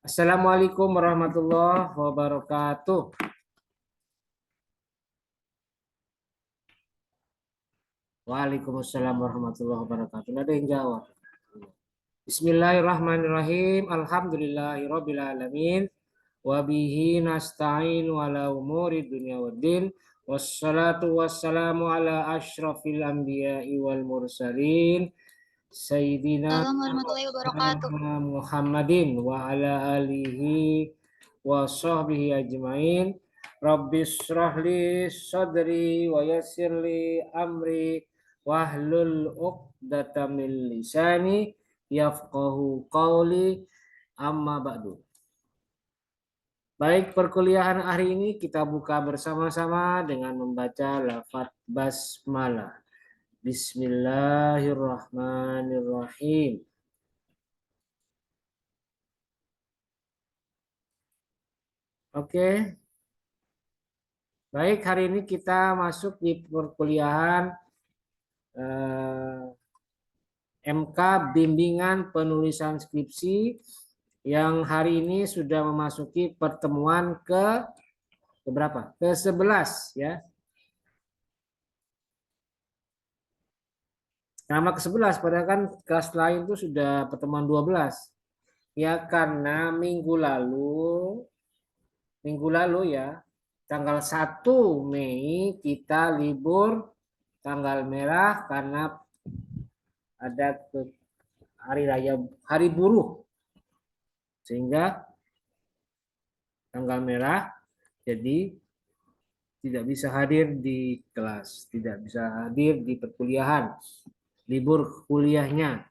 Assalamualaikum warahmatullahi wabarakatuh. Waalaikumsalam warahmatullahi wabarakatuh. Ada yang jawab. Bismillahirrahmanirrahim. Alhamdulillahirabbil alamin. Wa bihi nasta'in wala umuri dunya waddin. Wassalatu wassalamu ala asyrafil anbiya'i wal mursalin. Sayyidina Assalamualaikum warahmatullahi wabarakatuh. Muhammadin wa ala alihi wa sahbihi ajmain. Rabbis shrahli sadri wa yassirli amri wahlul 'uqdatam min lisani yafqahu qawli, amma ba'du. Baik, perkuliahan hari ini kita buka bersama-sama dengan membaca lafaz basmalah. Bismillahirrahmanirrahim. Oke, baik, hari ini kita masuk di perkuliahan MK Bimbingan Penulisan Skripsi yang hari ini sudah memasuki pertemuan ke berapa? Ke-11 ya. Nama ke-11 padahal kan kelas lain itu sudah pertemuan 12. Ya karena minggu lalu ya, tanggal 1 Mei kita libur tanggal merah karena ada hari raya hari buruh, sehingga tanggal merah jadi tidak bisa hadir di kelas, tidak bisa hadir di perkuliahan, libur kuliahnya.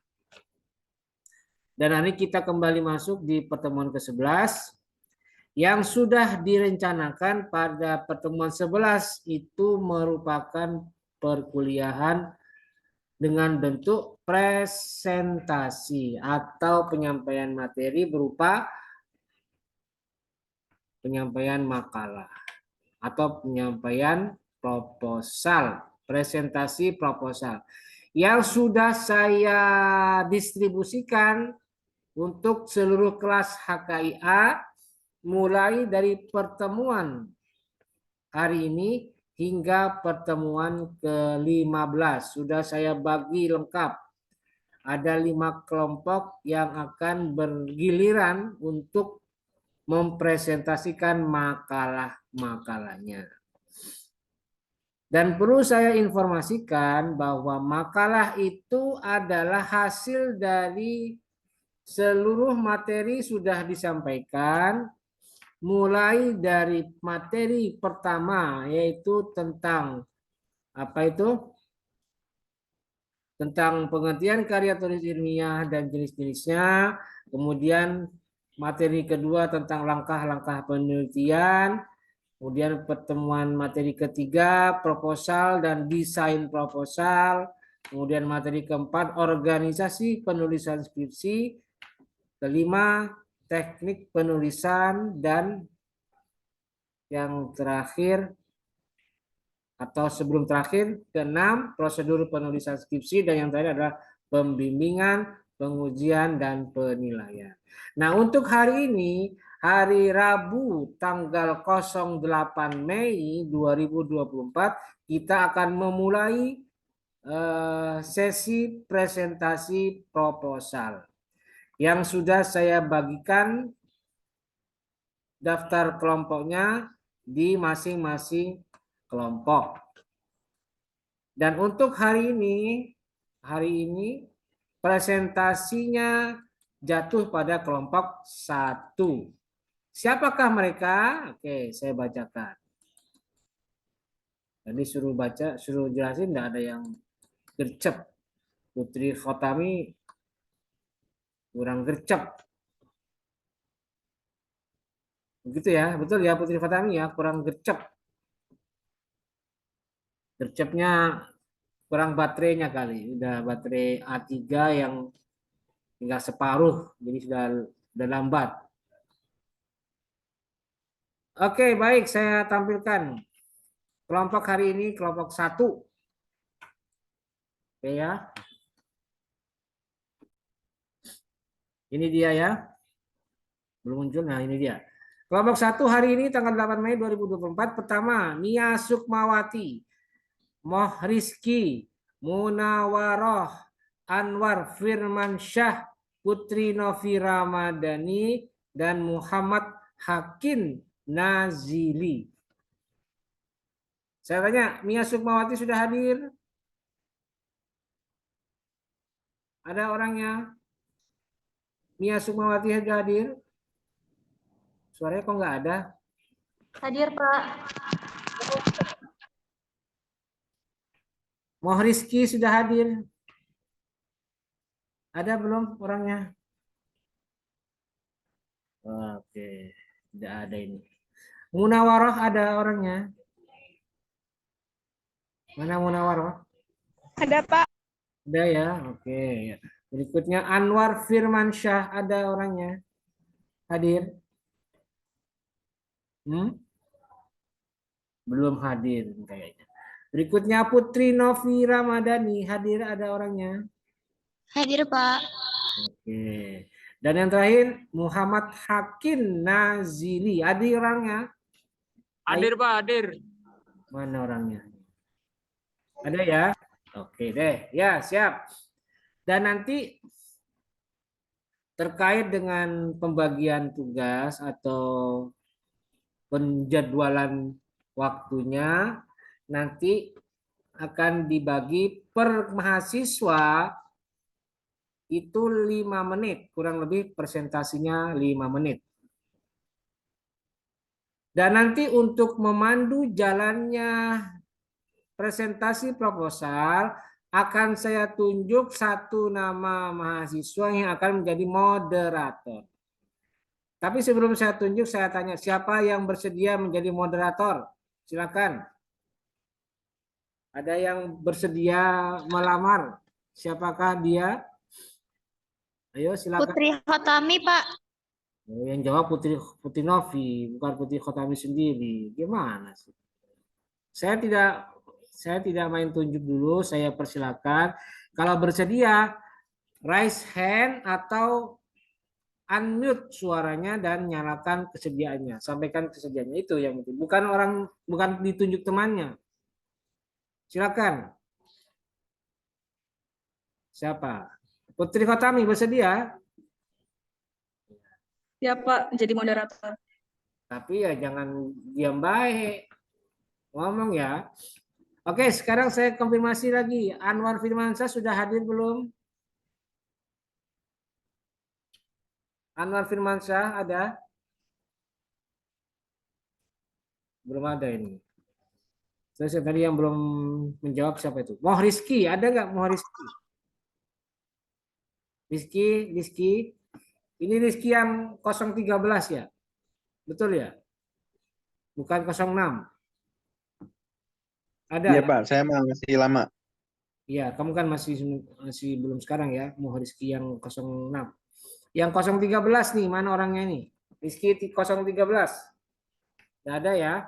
Dan hari kita kembali masuk di pertemuan ke-11 yang sudah direncanakan pada pertemuan 11 itu merupakan perkuliahan dengan bentuk presentasi atau penyampaian materi berupa penyampaian makalah atau penyampaian proposal, presentasi proposal yang sudah saya distribusikan untuk seluruh kelas HKIA mulai dari pertemuan hari ini hingga pertemuan ke-15. Sudah saya bagi lengkap. Ada 5 kelompok yang akan bergiliran untuk mempresentasikan makalah-makalahnya. Dan perlu saya informasikan bahwa makalah itu adalah hasil dari seluruh materi sudah disampaikan, mulai dari materi pertama yaitu tentang apa itu? Tentang pengertian karya tulis ilmiah dan jenis-jenisnya, kemudian materi kedua tentang langkah-langkah penelitian, kemudian pertemuan materi ketiga proposal dan desain proposal, kemudian materi keempat organisasi penulisan skripsi, kelima teknik penulisan, dan yang terakhir atau sebelum terakhir keenam prosedur penulisan skripsi, dan yang terakhir adalah pembimbingan, pengujian, dan penilaian. Nah, untuk hari ini hari Rabu tanggal 08 Mei 2024 kita akan memulai sesi presentasi proposal yang sudah saya bagikan daftar kelompoknya di masing-masing kelompok. Dan untuk hari ini presentasinya jatuh pada kelompok 1. Siapakah mereka? Oke, saya bacakan. Jadi suruh baca, suruh jelasin, tidak ada yang gercep. Putri Khotami kurang gercep. Begitu ya, betul ya Putri Khotami ya, kurang gercep. Gercepnya kurang baterainya kali. Udah baterai A3 yang tinggal separuh, jadi sudah lambat. Oke, baik, saya tampilkan kelompok hari ini, kelompok 1. Oke ya. Ini dia ya. Belum muncul. Nah, ini dia. Kelompok 1 hari ini tanggal 8 Mei 2024. Pertama, Nia Sukmawati, Moh Rizky, Munawaroh, Anwar Firmansyah, Putri Novi Ramadhani, dan Muhammad Hakim Nazili. Saya tanya, Mia Sukmawati sudah hadir? Ada orangnya? Mia Sukmawati sudah hadir? Suaranya kok nggak ada? Hadir, Pak. Moh Rizky sudah hadir? Ada belum orangnya? Oke, tidak ada ini. Munawaroh ada orangnya? Mana Munawaroh? Ada, Pak. Ada ya, oke. Berikutnya Anwar Firmansyah, ada orangnya? Hadir? Belum hadir kayaknya. Berikutnya Putri Novi Ramadhani, hadir, ada orangnya? Hadir, Pak. Oke. Dan yang terakhir Muhammad Hakim Nazili, ada orangnya? Hadir, Pak, hadir. Mana orangnya? Ada ya? Oke deh, ya siap. Dan nanti terkait dengan pembagian tugas atau penjadwalan waktunya, nanti akan dibagi per mahasiswa itu 5 menit, kurang lebih presentasinya 5 menit. Dan nanti untuk memandu jalannya presentasi proposal akan saya tunjuk satu nama mahasiswa yang akan menjadi moderator. Tapi sebelum saya tunjuk, saya tanya siapa yang bersedia menjadi moderator? Silakan. Ada yang bersedia melamar? Siapakah dia? Ayo silakan. Putri Khotami, Pak. Yang jawab Putri Novi, bukan Putri Khotami sendiri. Gimana sih? Saya tidak main tunjuk dulu, saya persilakan. Kalau bersedia, raise hand atau unmute suaranya dan nyalakan kesediaannya. Sampaikan kesediaannya, itu yang penting. Bukan ditunjuk temannya. Silakan. Siapa? Putri Khotami bersedia? Ya, Pak, jadi moderator. Tapi ya jangan diam baik. Ngomong ya. Oke, sekarang saya konfirmasi lagi. Anwar Firmansyah sudah hadir belum? Anwar Firmansyah ada? Belum ada ini. Saya tadi yang belum menjawab siapa itu? Moh Rizky, ada nggak Moh Rizky? Rizky. Ini Rizky yang 013 ya? Betul ya? Bukan 06. Ada Iya ya? Pak, saya masih lama. Iya, kamu kan masih belum sekarang ya, Moh Rizky yang 06. Yang 013 nih, mana orangnya ini? Rizky 013. Tidak ada ya?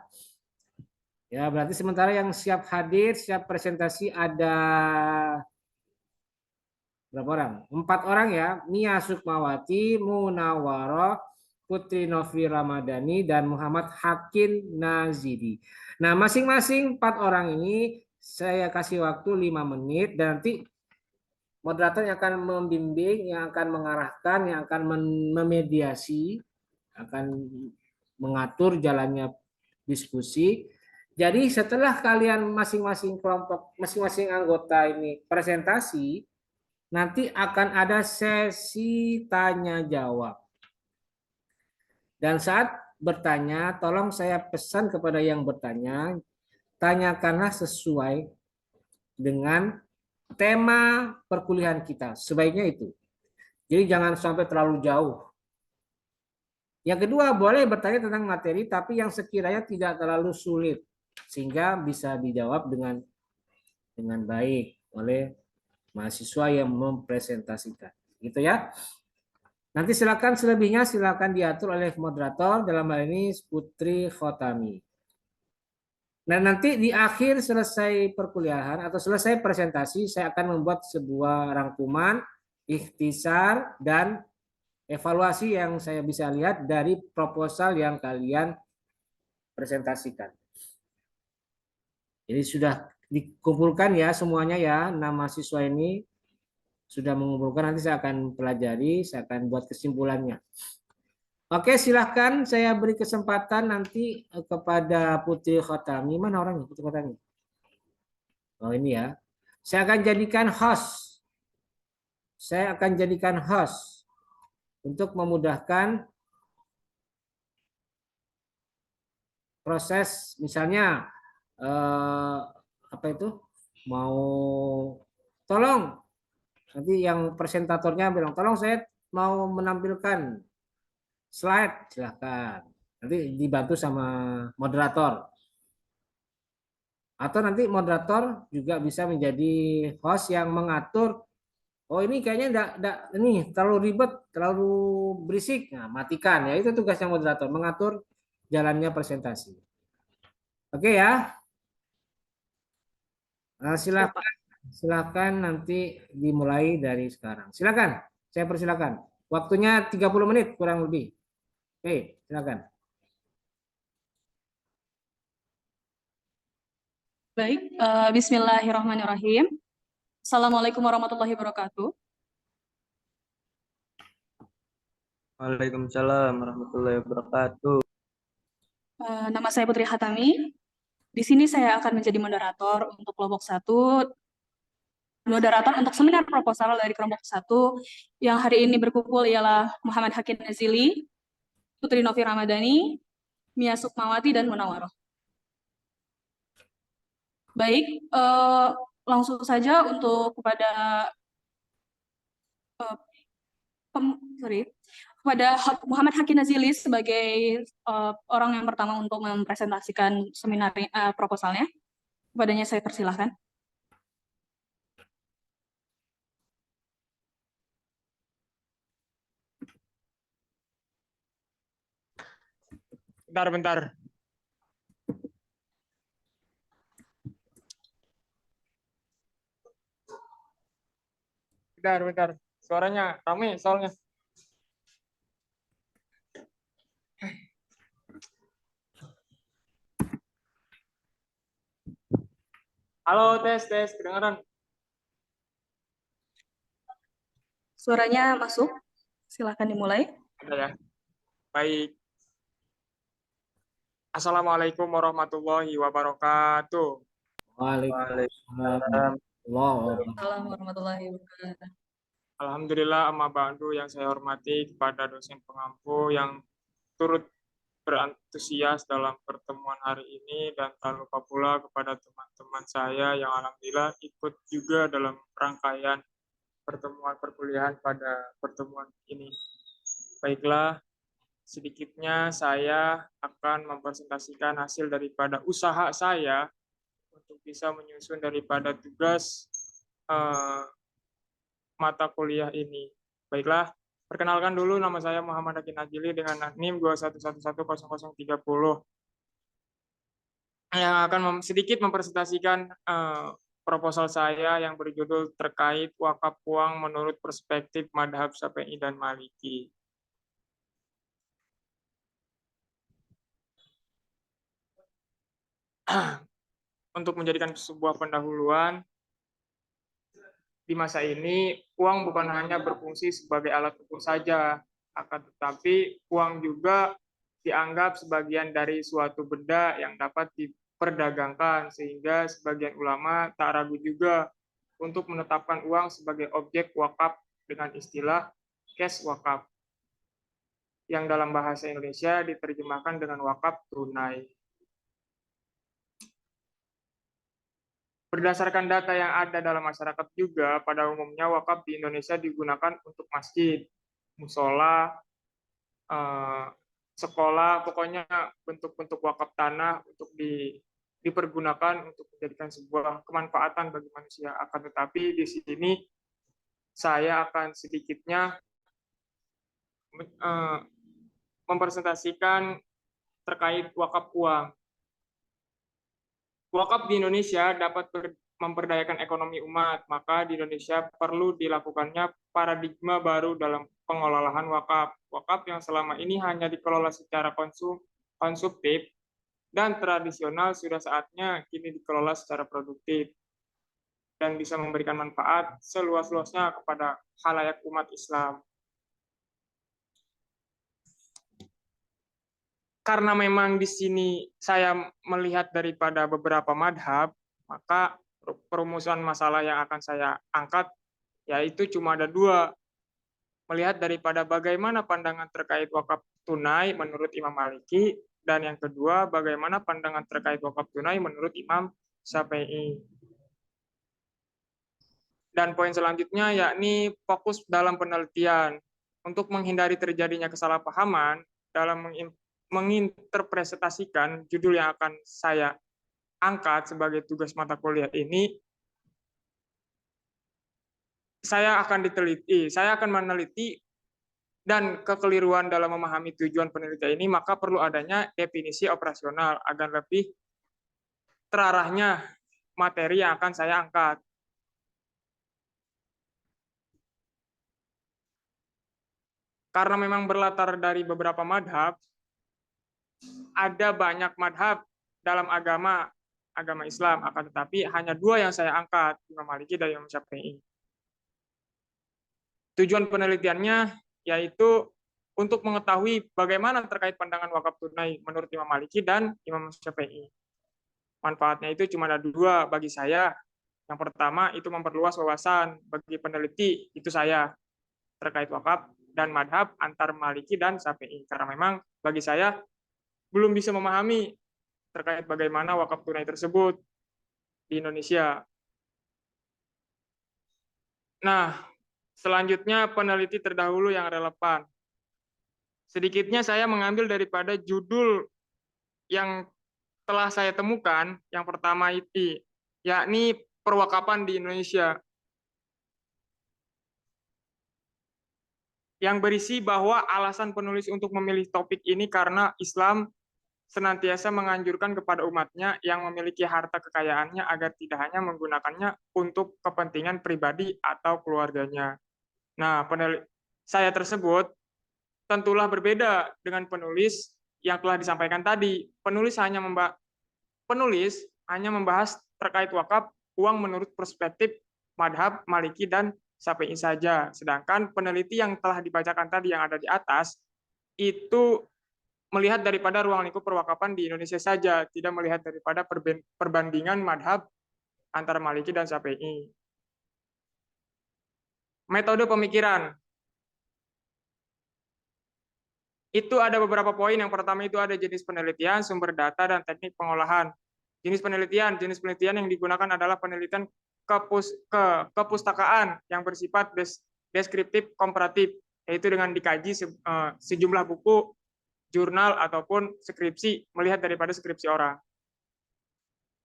Ya, berarti sementara yang siap hadir, siap presentasi ada berapa orang? 4 orang ya. Mia Sukmawati, Munawaroh, Putri Novi Ramadhani, dan Muhammad Hakim Nazidi. Nah, masing-masing 4 orang ini saya kasih waktu 5 menit dan nanti moderator yang akan membimbing, yang akan mengarahkan, yang akan memediasi, akan mengatur jalannya diskusi. Jadi setelah kalian masing-masing kelompok, masing-masing anggota ini presentasi, nanti akan ada sesi tanya jawab. Dan saat bertanya, tolong saya pesan kepada yang bertanya, tanyakanlah sesuai dengan tema perkuliahan kita. Sebaiknya itu. Jadi jangan sampai terlalu jauh. Yang kedua, boleh bertanya tentang materi, tapi yang sekiranya tidak terlalu sulit, sehingga bisa dijawab dengan baik oleh mahasiswa yang mempresentasikan. Gitu ya. Nanti silakan selebihnya silakan diatur oleh moderator, dalam hal ini Putri Khotami. Nah, nanti di akhir selesai perkuliahan atau selesai presentasi, saya akan membuat sebuah rangkuman, ikhtisar, dan evaluasi yang saya bisa lihat dari proposal yang kalian presentasikan. Jadi sudah dikumpulkan ya semuanya ya, 6 mahasiswa ini sudah mengumpulkan, nanti saya akan pelajari, saya akan buat kesimpulannya. Oke, silahkan saya beri kesempatan nanti kepada Putri Khotami. Mana orangnya Putri Khotami? Oh ini ya. Saya akan jadikan host. Saya akan jadikan host untuk memudahkan proses, misalnya apa itu? Mau tolong nanti yang presentatornya bilang, tolong saya mau menampilkan slide, silahkan. Nanti dibantu sama moderator. Atau nanti moderator juga bisa menjadi host yang mengatur, oh ini kayaknya enggak ini terlalu ribet, terlalu berisik. Nah, matikan ya. Itu tugasnya moderator, mengatur jalannya presentasi. Oke ya. Nah, silakan nanti dimulai dari sekarang. Silakan. Saya persilakan. Waktunya 30 menit kurang lebih. Oke, silakan. Baik, Bismillahirrahmanirrahim. Assalamualaikum warahmatullahi wabarakatuh. Waalaikumsalam warahmatullahi wabarakatuh. Nama saya Putri Hatami. Di sini saya akan menjadi moderator untuk kelompok 1, moderator untuk seminar proposal dari kelompok 1, yang hari ini berkumpul ialah Muhammad Hakim Nazili, Putri Novi Ramadhani, Mia Sukmawati, dan Munawaroh. Baik, langsung saja untuk kepada kepada Muhammad Hakim Nazili sebagai orang yang pertama untuk mempresentasikan seminar proposalnya. Kepadanya saya persilahkan. Bentar. Bentar. Suaranya rame soalnya. Halo, tes, kedengaran? Suaranya masuk. Silakan dimulai. Ada ya. Baik. Assalamualaikum warahmatullahi wabarakatuh. Waalaikumsalam Warahmatullahi wabarakatuh. Alhamdulillah, amma ba'du, yang saya hormati kepada dosen pengampu yang turut berantusias dalam pertemuan hari ini, dan tak lupa pula kepada teman-teman saya yang alhamdulillah ikut juga dalam rangkaian pertemuan perkuliahan pada pertemuan ini. Baiklah, sedikitnya saya akan mempresentasikan hasil daripada usaha saya untuk bisa menyusun daripada tugas mata kuliah ini. Baiklah, perkenalkan dulu, nama saya Muhammad Hakim Nazili dengan NIM 2111030 yang akan sedikit mempresentasikan proposal saya yang berjudul terkait wakaf uang menurut perspektif Madhab Syafi'i dan Maliki. Untuk menjadikan sebuah pendahuluan, di masa ini uang bukan hanya berfungsi sebagai alat ukur saja, akan tetapi uang juga dianggap sebagian dari suatu benda yang dapat diperdagangkan, sehingga sebagian ulama tak ragu juga untuk menetapkan uang sebagai objek wakaf dengan istilah cash wakaf, yang dalam bahasa Indonesia diterjemahkan dengan wakaf tunai. Berdasarkan data yang ada dalam masyarakat juga, pada umumnya wakaf di Indonesia digunakan untuk masjid, musola, sekolah, pokoknya bentuk-bentuk wakaf tanah untuk dipergunakan untuk menjadikan sebuah kemanfaatan bagi manusia. Akan tetapi di sini saya akan sedikitnya mempresentasikan terkait wakaf uang. Wakaf di Indonesia dapat memperdayakan ekonomi umat, maka di Indonesia perlu dilakukannya paradigma baru dalam pengelolaan wakaf. Wakaf yang selama ini hanya dikelola secara konsumtif dan tradisional sudah saatnya kini dikelola secara produktif dan bisa memberikan manfaat seluas-luasnya kepada khalayak umat Islam. Karena memang di sini saya melihat daripada beberapa madhab, maka perumusan masalah yang akan saya angkat yaitu cuma ada dua. Melihat daripada bagaimana pandangan terkait wakaf tunai menurut Imam Maliki, dan yang kedua bagaimana pandangan terkait wakaf tunai menurut Imam Syafi'i. Dan poin selanjutnya yakni fokus dalam penelitian. Untuk menghindari terjadinya kesalahpahaman dalam menginterpretasikan judul yang akan saya angkat sebagai tugas mata kuliah ini, saya akan meneliti dan kekeliruan dalam memahami tujuan penelitian ini, maka perlu adanya definisi operasional agar lebih terarahnya materi yang akan saya angkat. Karena memang berlatar dari beberapa madhab, ada banyak madhab dalam agama Islam, akan tetapi hanya dua yang saya angkat, Imam Maliki dan Imam Syafi'i. Tujuan penelitiannya yaitu untuk mengetahui bagaimana terkait pandangan wakaf tunai menurut Imam Maliki dan Imam Syafi'i. Manfaatnya itu cuma ada dua bagi saya. Yang pertama itu memperluas wawasan bagi peneliti, itu saya, terkait wakaf dan madhab antar Maliki dan Syafi'i. Karena memang bagi saya belum bisa memahami terkait bagaimana wakaf tunai tersebut di Indonesia. Nah, selanjutnya peneliti terdahulu yang relevan. Sedikitnya saya mengambil daripada judul yang telah saya temukan. Yang pertama itu, yakni perwakapan di Indonesia, yang berisi bahwa alasan penulis untuk memilih topik ini karena Islam senantiasa menganjurkan kepada umatnya yang memiliki harta kekayaannya agar tidak hanya menggunakannya untuk kepentingan pribadi atau keluarganya. Nah, saya tersebut tentulah berbeda dengan penulis yang telah disampaikan tadi. Penulis hanya membahas terkait wakaf uang menurut perspektif madhab Maliki dan Syafi'i saja. Sedangkan peneliti yang telah dibacakan tadi yang ada di atas itu melihat daripada ruang lingkup perwakapan di Indonesia saja, tidak melihat daripada perbandingan madhab antara Maliki dan Syafi'i. Metode pemikiran. Itu ada beberapa poin. Yang pertama itu ada jenis penelitian, sumber data, dan teknik pengolahan. Jenis penelitian yang digunakan adalah penelitian kepustakaan yang bersifat deskriptif komparatif, yaitu dengan dikaji sejumlah buku, jurnal, ataupun skripsi, melihat daripada skripsi orang.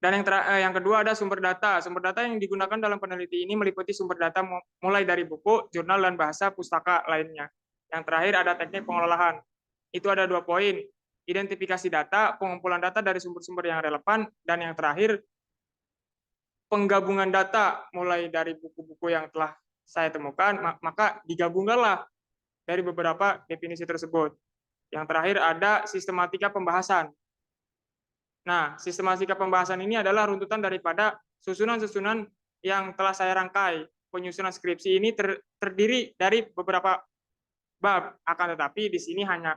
Dan yang kedua ada sumber data. Sumber data yang digunakan dalam peneliti ini meliputi sumber data mulai dari buku, jurnal, dan bahasa pustaka lainnya. Yang terakhir ada teknik pengolahan. Itu ada 2 poin. Identifikasi data, pengumpulan data dari sumber-sumber yang relevan, dan yang terakhir penggabungan data mulai dari buku-buku yang telah saya temukan, maka digabungkanlah dari beberapa definisi tersebut. Yang terakhir ada sistematika pembahasan. Nah, sistematika pembahasan ini adalah runtutan daripada susunan-susunan yang telah saya rangkai. Penyusunan skripsi ini terdiri dari beberapa bab, akan tetapi di sini hanya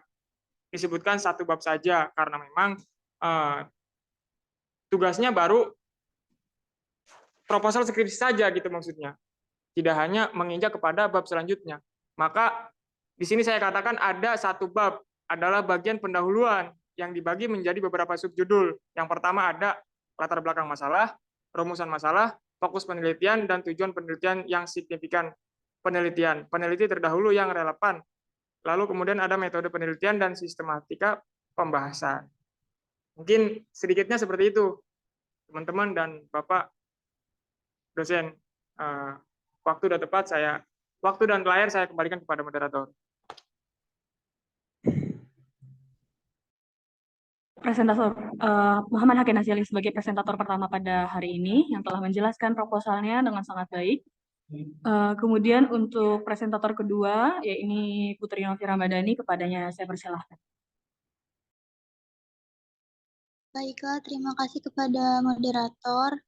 disebutkan 1 bab saja karena memang tugasnya baru proposal skripsi saja gitu maksudnya. Tidak hanya menginjak kepada bab selanjutnya. Maka di sini saya katakan ada 1 bab adalah bagian pendahuluan yang dibagi menjadi beberapa subjudul. Yang pertama ada latar belakang masalah, rumusan masalah, fokus penelitian, dan tujuan penelitian yang signifikan penelitian. Peneliti terdahulu yang relevan. Lalu kemudian ada metode penelitian dan sistematika pembahasan. Mungkin sedikitnya seperti itu, teman-teman dan Bapak dosen. Waktu sudah tepat, waktu dan layar saya kembalikan kepada moderator. Muhammad Hakin Nazili sebagai presentator pertama pada hari ini yang telah menjelaskan proposalnya dengan sangat baik. Kemudian untuk presentator kedua, yaitu Putri Novi Ramadhani, kepadanya saya persilahkan. Baiklah, terima kasih kepada moderator.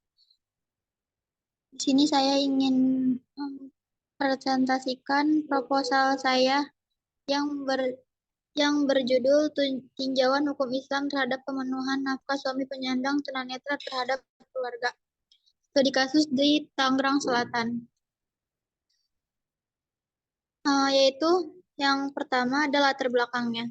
Di sini saya ingin mempresentasikan proposal saya yang berjudul Tinjauan Hukum Islam terhadap Pemenuhan Nafkah Suami Penyandang Tunanetra terhadap Keluarga. Studi kasus di Tangerang Selatan. Yaitu yang pertama adalah latar belakangnya.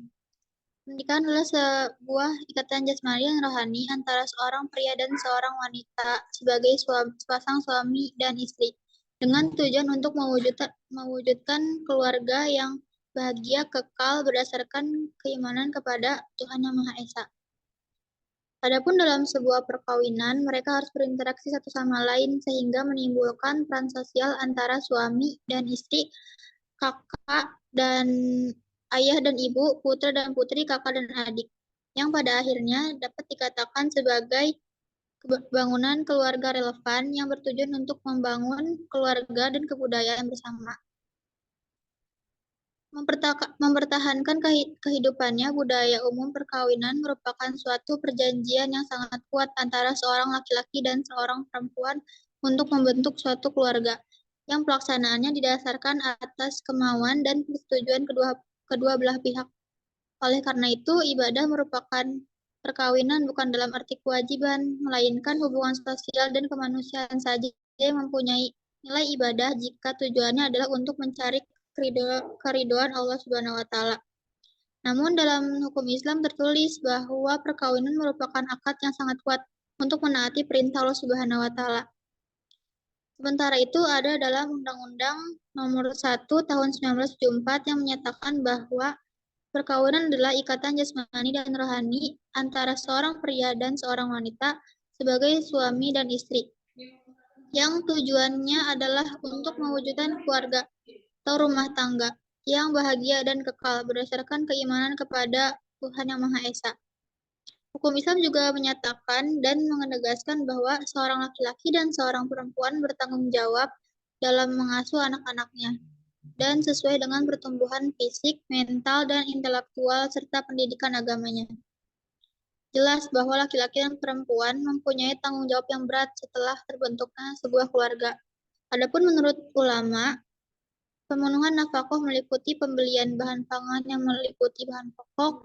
Pernikahan adalah sebuah ikatan jasmani dan rohani antara seorang pria dan seorang wanita sebagai sepasang suami dan istri, dengan tujuan untuk mewujudkan keluarga yang bahagia kekal berdasarkan keimanan kepada Tuhan Yang Maha Esa. Adapun dalam sebuah perkawinan, mereka harus berinteraksi satu sama lain sehingga menimbulkan peran sosial antara suami dan istri, kakak dan ayah dan ibu, putra dan putri, kakak dan adik, yang pada akhirnya dapat dikatakan sebagai bangunan keluarga relevan yang bertujuan untuk membangun keluarga dan kebudayaan bersama. Mempertahankan kehidupannya, budaya umum perkawinan merupakan suatu perjanjian yang sangat kuat antara seorang laki-laki dan seorang perempuan untuk membentuk suatu keluarga, yang pelaksanaannya didasarkan atas kemauan dan persetujuan kedua belah pihak. Oleh karena itu, ibadah merupakan perkawinan bukan dalam arti kewajiban, melainkan hubungan sosial dan kemanusiaan saja yang mempunyai nilai ibadah jika tujuannya adalah untuk mencari keriduan Allah Subhanahu wa Ta'ala. Namun dalam hukum Islam tertulis bahwa perkawinan merupakan akad yang sangat kuat untuk menaati perintah Allah Subhanahu wa Ta'ala. Sementara itu ada dalam Undang-Undang Nomor 1 Tahun 1974 yang menyatakan bahwa perkawinan adalah ikatan jasmani dan rohani antara seorang pria dan seorang wanita sebagai suami dan istri, yang tujuannya adalah untuk mewujudkan keluarga atau rumah tangga yang bahagia dan kekal berdasarkan keimanan kepada Tuhan Yang Maha Esa. Hukum Islam juga menyatakan dan menegaskan bahwa seorang laki-laki dan seorang perempuan bertanggung jawab dalam mengasuh anak-anaknya, dan sesuai dengan pertumbuhan fisik, mental, dan intelektual serta pendidikan agamanya. Jelas bahwa laki-laki dan perempuan mempunyai tanggung jawab yang berat setelah terbentuknya sebuah keluarga. Adapun menurut ulama, pemenuhan nafkah meliputi pembelian bahan pangan yang meliputi bahan pokok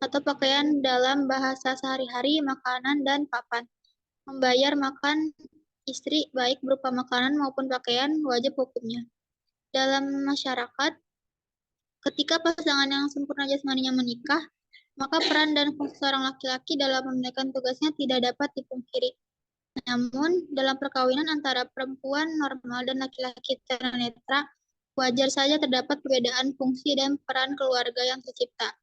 atau pakaian dalam bahasa sehari-hari, makanan, dan papan. Membayar makan istri baik berupa makanan maupun pakaian wajib hukumnya. Dalam masyarakat, ketika pasangan yang sempurna jasmaninya menikah, maka peran dan fungsi seorang laki-laki dalam menunaikan tugasnya tidak dapat dipungkiri. Namun, dalam perkawinan antara perempuan normal dan laki-laki tunanetra, wajar saja terdapat perbedaan fungsi dan peran keluarga yang tercipta.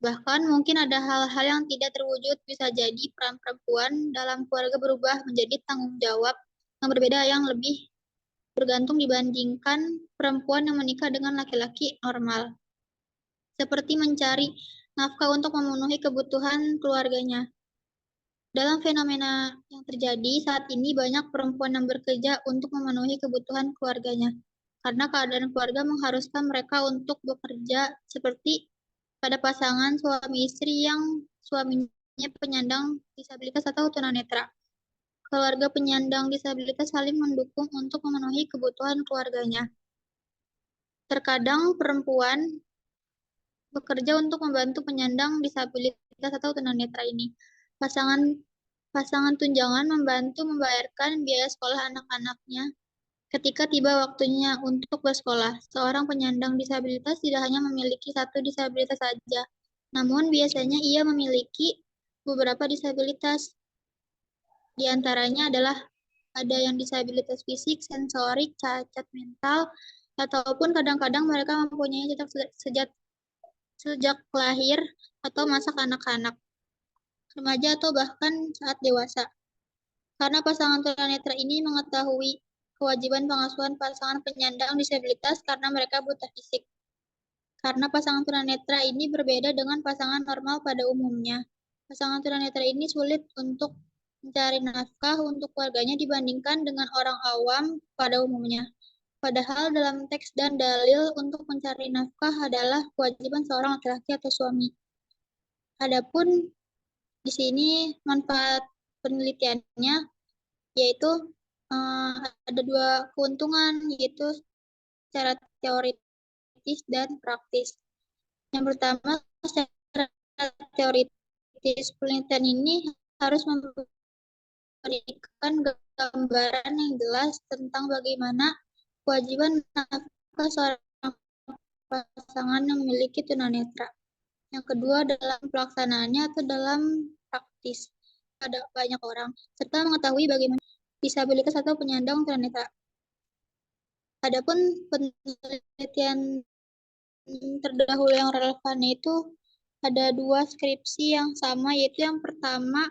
Bahkan mungkin ada hal-hal yang tidak terwujud, bisa jadi peran perempuan dalam keluarga berubah menjadi tanggung jawab yang berbeda yang lebih bergantung dibandingkan perempuan yang menikah dengan laki-laki normal. Seperti mencari nafkah untuk memenuhi kebutuhan keluarganya. Dalam fenomena yang terjadi saat ini, banyak perempuan yang bekerja untuk memenuhi kebutuhan keluarganya, karena keadaan keluarga mengharuskan mereka untuk bekerja, seperti pada pasangan suami istri yang suaminya penyandang disabilitas atau tunanetra. Keluarga penyandang disabilitas saling mendukung untuk memenuhi kebutuhan keluarganya. Terkadang perempuan bekerja untuk membantu penyandang disabilitas atau tunanetra ini. Pasangan tunjangan membantu membayarkan biaya sekolah anak-anaknya. Ketika tiba waktunya untuk bersekolah, seorang penyandang disabilitas tidak hanya memiliki satu disabilitas saja, namun biasanya ia memiliki beberapa disabilitas. Di antaranya adalah ada yang disabilitas fisik, sensorik, cacat mental, ataupun kadang-kadang mereka mempunyai sejak lahir atau masa kanak-kanak, remaja, atau bahkan saat dewasa. Karena pasangan tunanetra ini mengetahui kewajiban pengasuhan pasangan penyandang disabilitas karena mereka buta fisik. Karena pasangan tunanetra ini berbeda dengan pasangan normal pada umumnya. Pasangan tunanetra ini sulit untuk mencari nafkah untuk keluarganya dibandingkan dengan orang awam pada umumnya. Padahal dalam teks dan dalil untuk mencari nafkah adalah kewajiban seorang laki-laki atau suami. Adapun di sini manfaat penelitiannya yaitu ada dua keuntungan, yaitu secara teoritis dan praktis. Yang pertama, secara teoritis penelitian ini harus memberikan gambaran yang jelas tentang bagaimana kewajiban nafkah seorang pasangan yang memiliki tunanetra. Yang kedua, dalam pelaksanaannya atau dalam praktis pada banyak orang, serta mengetahui bagaimana disabilitas atau penyandang tunanetra. Adapun penelitian terdahulu yang relevan itu ada dua skripsi yang sama, yaitu yang pertama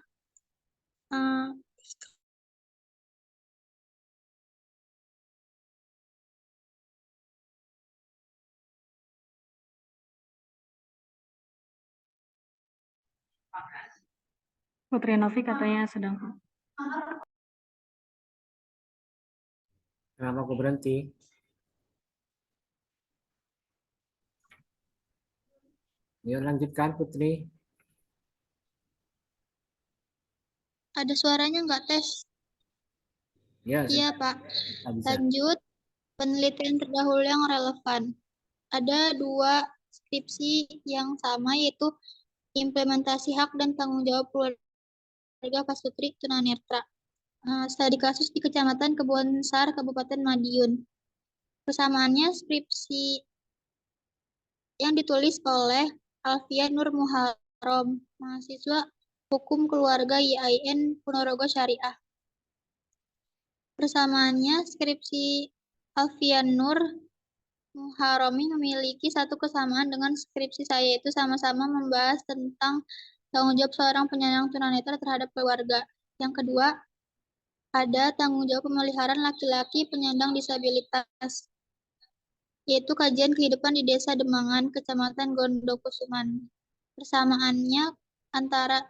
Putri Novi katanya sedang. Kenapa aku berhenti? Yuk lanjutkan Putri. ada suaranya nggak, tes? Ya, Iya, Pak. bisa. Lanjut, penelitian terdahulu yang relevan. Ada dua skripsi yang sama, yaitu implementasi hak dan tanggung jawab keluarga pasutri tunanetra. Studi kasus di Kecamatan Kebonsar, Kabupaten Madiun. Persamaannya skripsi yang ditulis oleh Alfian Nur Muharram, mahasiswa Hukum Keluarga IAIN Ponorogo Syariah. Persamaannya skripsi Alfian Nur Muharrami memiliki satu kesamaan dengan skripsi saya, yaitu sama-sama membahas tentang tanggung jawab seorang penyandang tunanetra terhadap keluarga. Yang kedua, ada tanggung jawab pemeliharaan laki-laki penyandang disabilitas, yaitu kajian kehidupan di Desa Demangan, Kecamatan Gondokusuman. Persamaannya antara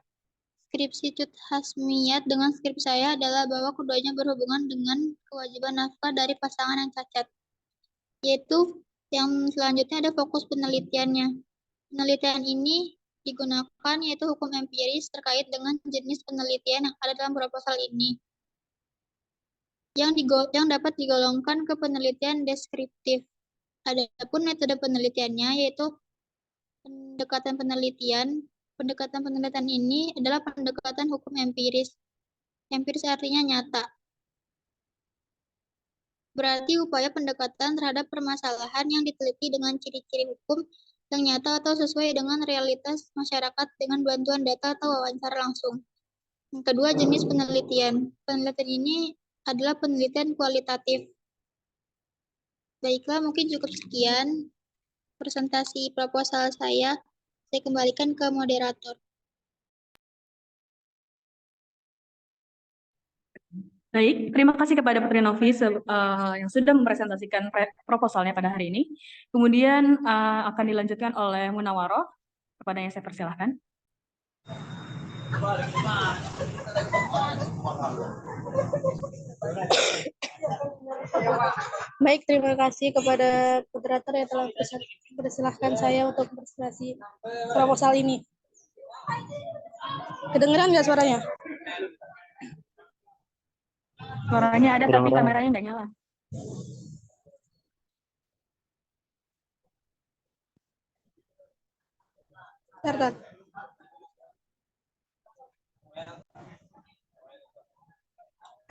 skripsi Cut Hasmiyat dengan skripsi saya adalah bahwa keduanya berhubungan dengan kewajiban nafkah dari pasangan yang cacat. Yaitu yang selanjutnya ada fokus penelitiannya. Penelitian ini digunakan yaitu hukum empiris terkait dengan jenis penelitian yang ada dalam proposal ini. Yang dapat digolongkan ke penelitian deskriptif. Adapun metode penelitiannya yaitu pendekatan penelitian. Pendekatan penelitian ini adalah pendekatan hukum empiris. Empiris artinya nyata. Berarti upaya pendekatan terhadap permasalahan yang diteliti dengan ciri-ciri hukum yang nyata atau sesuai dengan realitas masyarakat dengan bantuan data atau wawancara langsung. Yang kedua, jenis penelitian. Penelitian ini adalah penelitian kualitatif. Baiklah, mungkin cukup sekian presentasi proposal saya. Saya kembalikan ke moderator. Baik, terima kasih kepada Putri Novi yang sudah mempresentasikan proposalnya pada hari ini. Kemudian akan dilanjutkan oleh Munawaroh, kepada yang saya persilahkan. Baik, terima kasih kepada moderator yang telah mempersilahkan saya untuk presentasi proposal ini. Kedengeran nggak suaranya? Suaranya ada tapi kameranya nggak nyala. Bentar.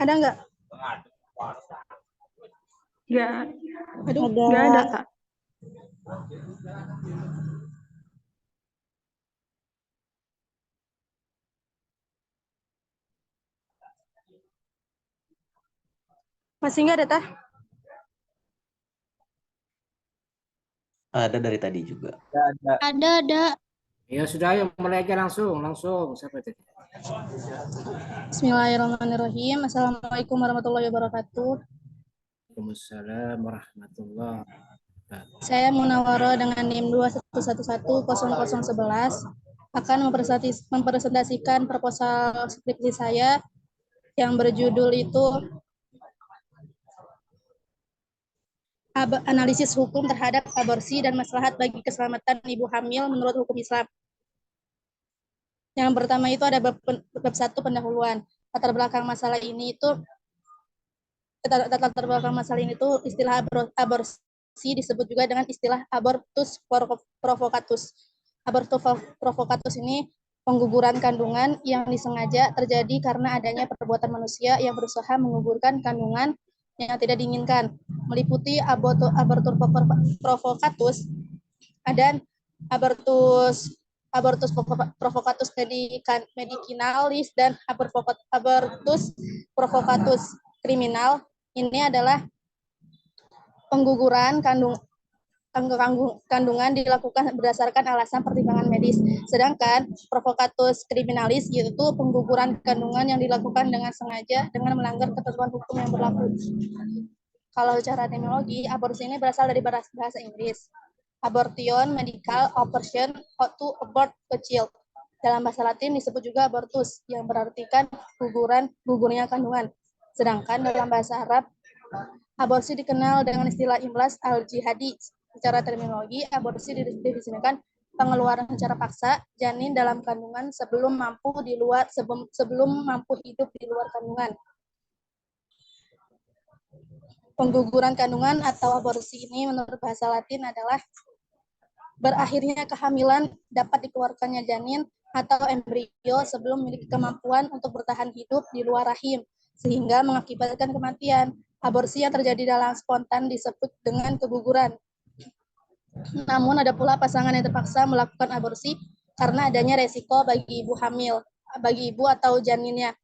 Ada nggak? Aduh, nggak ada, Kak. Masih nggak ada, Tah? Ada dari tadi juga. Ada. Ya sudah, ayo mulai aja langsung. Siapa itu? Bismillahirrahmanirrahim. Assalamualaikum warahmatullahi wabarakatuh. Waalaikumsalam warahmatullahi wabarakatuh. Saya Munawaroh dengan NIM 211100011. akan mempresentasikan proposal skripsi saya yang berjudul itu analisis hukum terhadap aborsi dan maslahat bagi keselamatan ibu hamil menurut hukum Islam. Yang pertama itu ada bab 1 pendahuluan. Latar belakang masalah ini itu istilah aborsi disebut juga dengan istilah abortus provocatus. Abortus provocatus ini pengguguran kandungan yang disengaja terjadi karena adanya perbuatan manusia yang berusaha menggugurkan kandungan yang tidak diinginkan, meliputi abortus provocatus dan abortus provocatus medicinalis dan abortus provocatus kriminal. Ini adalah pengguguran kandungan dilakukan berdasarkan alasan pertimbangan medis. Sedangkan provocatus kriminalis yaitu pengguguran kandungan yang dilakukan dengan sengaja dengan melanggar ketentuan hukum yang berlaku. Kalau secara etimologi, aborsi ini berasal dari bahasa Inggris. Abortion, medical operation, to abort kecil. Dalam bahasa Latin disebut juga abortus, yang berartikan gugurnya kandungan. Sedangkan dalam bahasa Arab, aborsi dikenal dengan istilah imlas al-jihadi. Secara terminologi, aborsi didefinisikan pengeluaran secara paksa janin dalam kandungan sebelum mampu hidup di luar kandungan. Pengguguran kandungan atau aborsi ini menurut bahasa Latin adalah berakhirnya kehamilan dapat dikeluarkannya janin atau embrio sebelum memiliki kemampuan untuk bertahan hidup di luar rahim, sehingga mengakibatkan kematian. Aborsi yang terjadi dalam spontan disebut dengan keguguran. Namun ada pula pasangan yang terpaksa melakukan aborsi karena adanya resiko bagi ibu hamil, bagi ibu atau janinnya.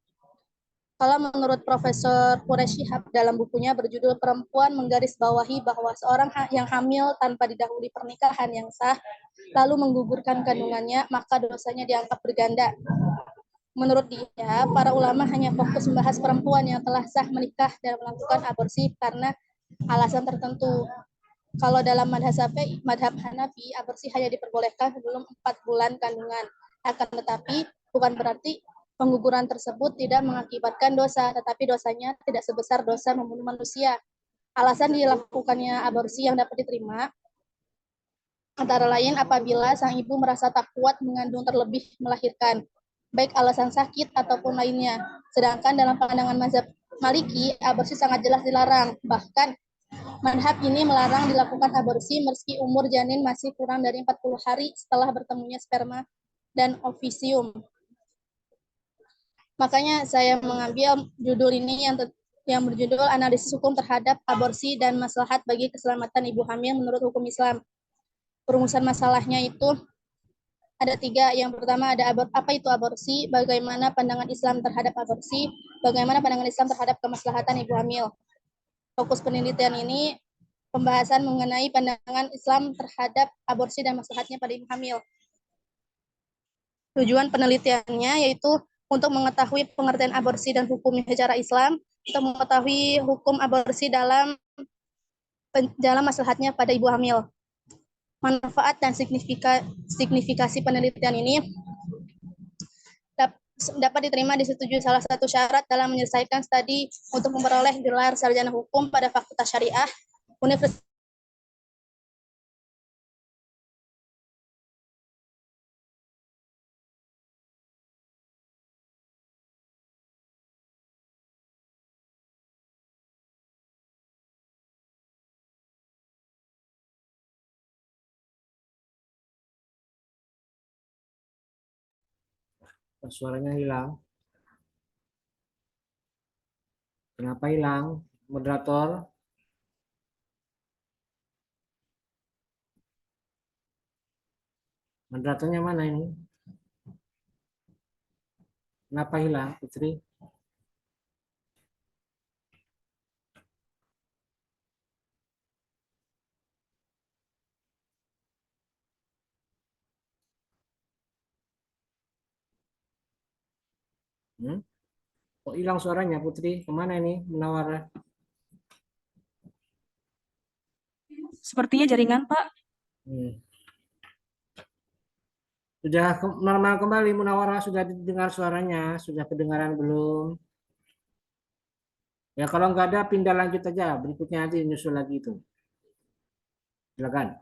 Kalau menurut Profesor Quraish Shihab dalam bukunya berjudul Perempuan Menggarisbawahi bahwa seorang yang hamil tanpa didahului pernikahan yang sah, lalu menggugurkan kandungannya, maka dosanya dianggap berganda. Menurut dia, para ulama hanya fokus membahas perempuan yang telah sah menikah dan melakukan aborsi karena alasan tertentu. Kalau dalam madhab Hanafi, aborsi hanya diperbolehkan sebelum 4 bulan kandungan. Akan tetapi, bukan berarti pengguguran tersebut tidak mengakibatkan dosa, tetapi dosanya tidak sebesar dosa membunuh manusia. Alasan dilakukannya aborsi yang dapat diterima antara lain apabila sang ibu merasa tak kuat mengandung terlebih melahirkan, baik alasan sakit ataupun lainnya. Sedangkan dalam pandangan mazhab Maliki, aborsi sangat jelas dilarang. Bahkan madhab ini melarang dilakukan aborsi meski umur janin masih kurang dari 40 hari setelah bertemunya sperma dan ovisium. Makanya saya mengambil judul ini yang berjudul analisis hukum terhadap aborsi dan maslahat bagi keselamatan ibu hamil menurut hukum Islam. Perumusan masalahnya itu ada 3. Yang pertama ada apa itu aborsi, bagaimana pandangan Islam terhadap aborsi, bagaimana pandangan Islam terhadap kemaslahatan ibu hamil. Fokus penelitian ini pembahasan mengenai pandangan Islam terhadap aborsi dan maslahatnya pada ibu hamil. Tujuan penelitiannya yaitu untuk mengetahui pengertian aborsi dan hukumnya secara Islam, untuk mengetahui hukum aborsi dalam maslahatnya pada ibu hamil. Manfaat dan signifikasi penelitian ini dapat diterima disetujui salah satu syarat dalam menyelesaikan studi untuk memperoleh gelar sarjana hukum pada Fakultas Syariah Universitas Suaranya hilang. Kenapa hilang? Moderator? Moderatornya mana ini? Kenapa hilang, Putri? Kok hilang suaranya, Putri? Kemana ini Munawar? Sepertinya jaringan, Pak. Sudah normal kembali Munawarah, sudah didengar suaranya, sudah kedengaran belum? Ya kalau nggak ada pindah lanjut aja, berikutnya nanti nyusul lagi itu. Silakan.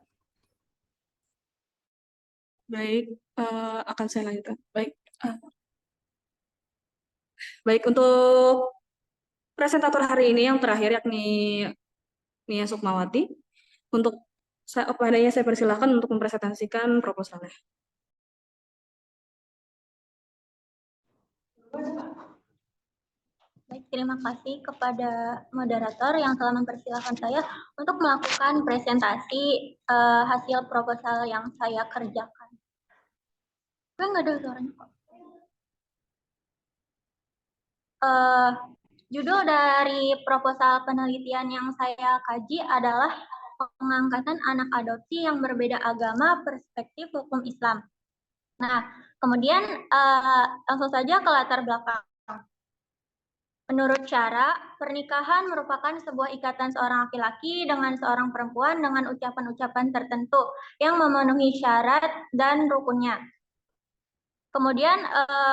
Baik, akan saya lanjutkan. Baik, baik untuk presentator hari ini yang terakhir yakni Nia Sukmawati. Untuk padanya saya persilakan untuk mempresentasikan proposalnya. Baik, terima kasih kepada moderator yang telah mempersilahkan saya untuk melakukan presentasi hasil proposal yang saya kerjakan. Gue nggak ada suaranya kok. Judul dari proposal penelitian yang saya kaji adalah pengangkatan anak adopsi yang berbeda agama perspektif hukum Islam. Nah, kemudian langsung saja ke latar belakang. Menurut Syara, pernikahan merupakan sebuah ikatan seorang laki-laki dengan seorang perempuan dengan ucapan-ucapan tertentu yang memenuhi syarat dan rukunnya. Kemudian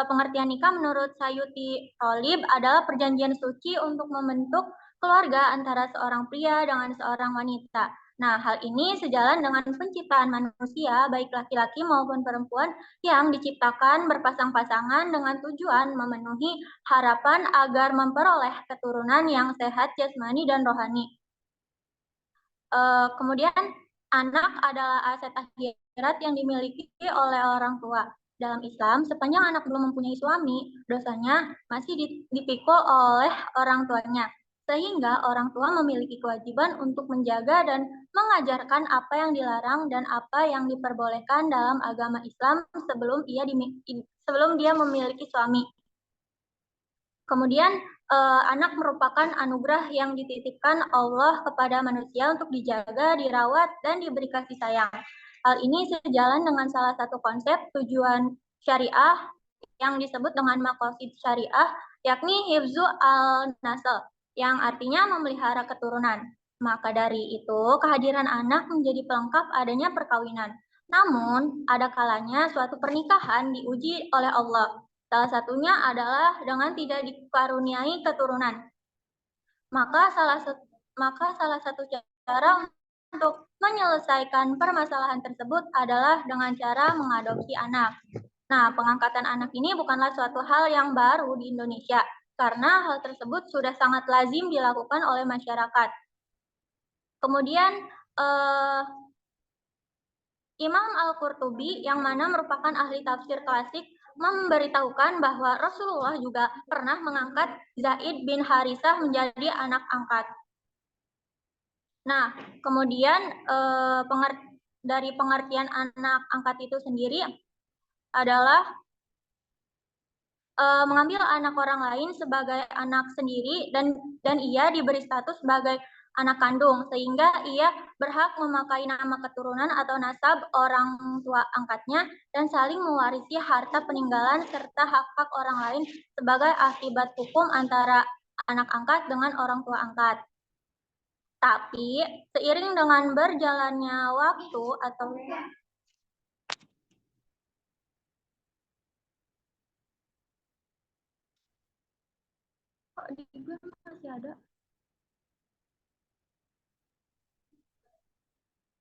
pengertian nikah menurut Sayuti Tholib adalah perjanjian suci untuk membentuk keluarga antara seorang pria dengan seorang wanita. Nah, hal ini sejalan dengan penciptaan manusia, baik laki-laki maupun perempuan, yang diciptakan berpasang-pasangan dengan tujuan memenuhi harapan agar memperoleh keturunan yang sehat jasmani dan rohani. Kemudian, anak adalah aset akhirat yang dimiliki oleh orang tua. Dalam Islam, sepanjang anak belum mempunyai suami, dosanya masih dipikul oleh orang tuanya. Sehingga orang tua memiliki kewajiban untuk menjaga dan mengajarkan apa yang dilarang dan apa yang diperbolehkan dalam agama Islam sebelum dia memiliki suami. Kemudian anak merupakan anugerah yang dititipkan Allah kepada manusia untuk dijaga, dirawat, dan diberi kasih sayang. Hal ini sejalan dengan salah satu konsep tujuan syariah yang disebut dengan maqasid syariah, yakni hifzu al-nasl, yang artinya memelihara keturunan. Maka dari itu, kehadiran anak menjadi pelengkap adanya perkawinan. Namun, ada kalanya suatu pernikahan diuji oleh Allah. Salah satunya adalah dengan tidak dikaruniai keturunan. Maka salah satu cara untuk menyelesaikan permasalahan tersebut adalah dengan cara mengadopsi anak. Nah, pengangkatan anak ini bukanlah suatu hal yang baru di Indonesia, karena hal tersebut sudah sangat lazim dilakukan oleh masyarakat. Kemudian, Imam Al-Qurtubi yang mana merupakan ahli tafsir klasik memberitahukan bahwa Rasulullah juga pernah mengangkat Zaid bin Harisah menjadi anak angkat. Nah, kemudian dari pengertian anak angkat itu sendiri adalah mengambil anak orang lain sebagai anak sendiri dan ia diberi status sebagai anak kandung, sehingga ia berhak memakai nama keturunan atau nasab orang tua angkatnya dan saling mewarisi harta peninggalan serta hak-hak orang lain sebagai akibat hukum antara anak angkat dengan orang tua angkat. Tapi seiring dengan berjalannya waktu atau kok di gue masih ada?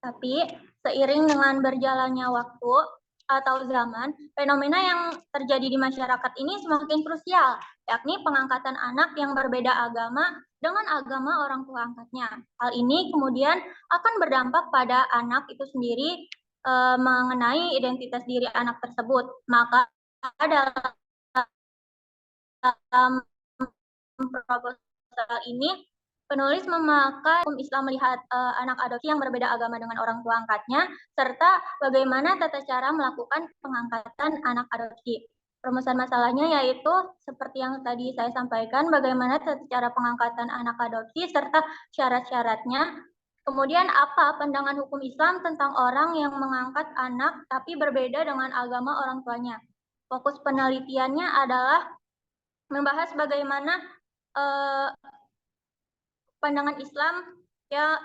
Tapi seiring dengan berjalannya waktu atau zaman, fenomena yang terjadi di masyarakat ini semakin krusial, yakni pengangkatan anak yang berbeda agama dengan agama orang tua angkatnya. Hal ini kemudian akan berdampak pada anak itu sendiri mengenai identitas diri anak tersebut. Maka dalam proposal ini penulis memakai hukum Islam melihat anak adopsi yang berbeda agama dengan orang tua angkatnya, serta bagaimana tata cara melakukan pengangkatan anak adopsi. Permasalahan masalahnya yaitu seperti yang tadi saya sampaikan, bagaimana tata cara pengangkatan anak adopsi serta syarat-syaratnya. Kemudian apa pandangan hukum Islam tentang orang yang mengangkat anak tapi berbeda dengan agama orang tuanya. Fokus penelitiannya adalah membahas bagaimana pandangan Islam ya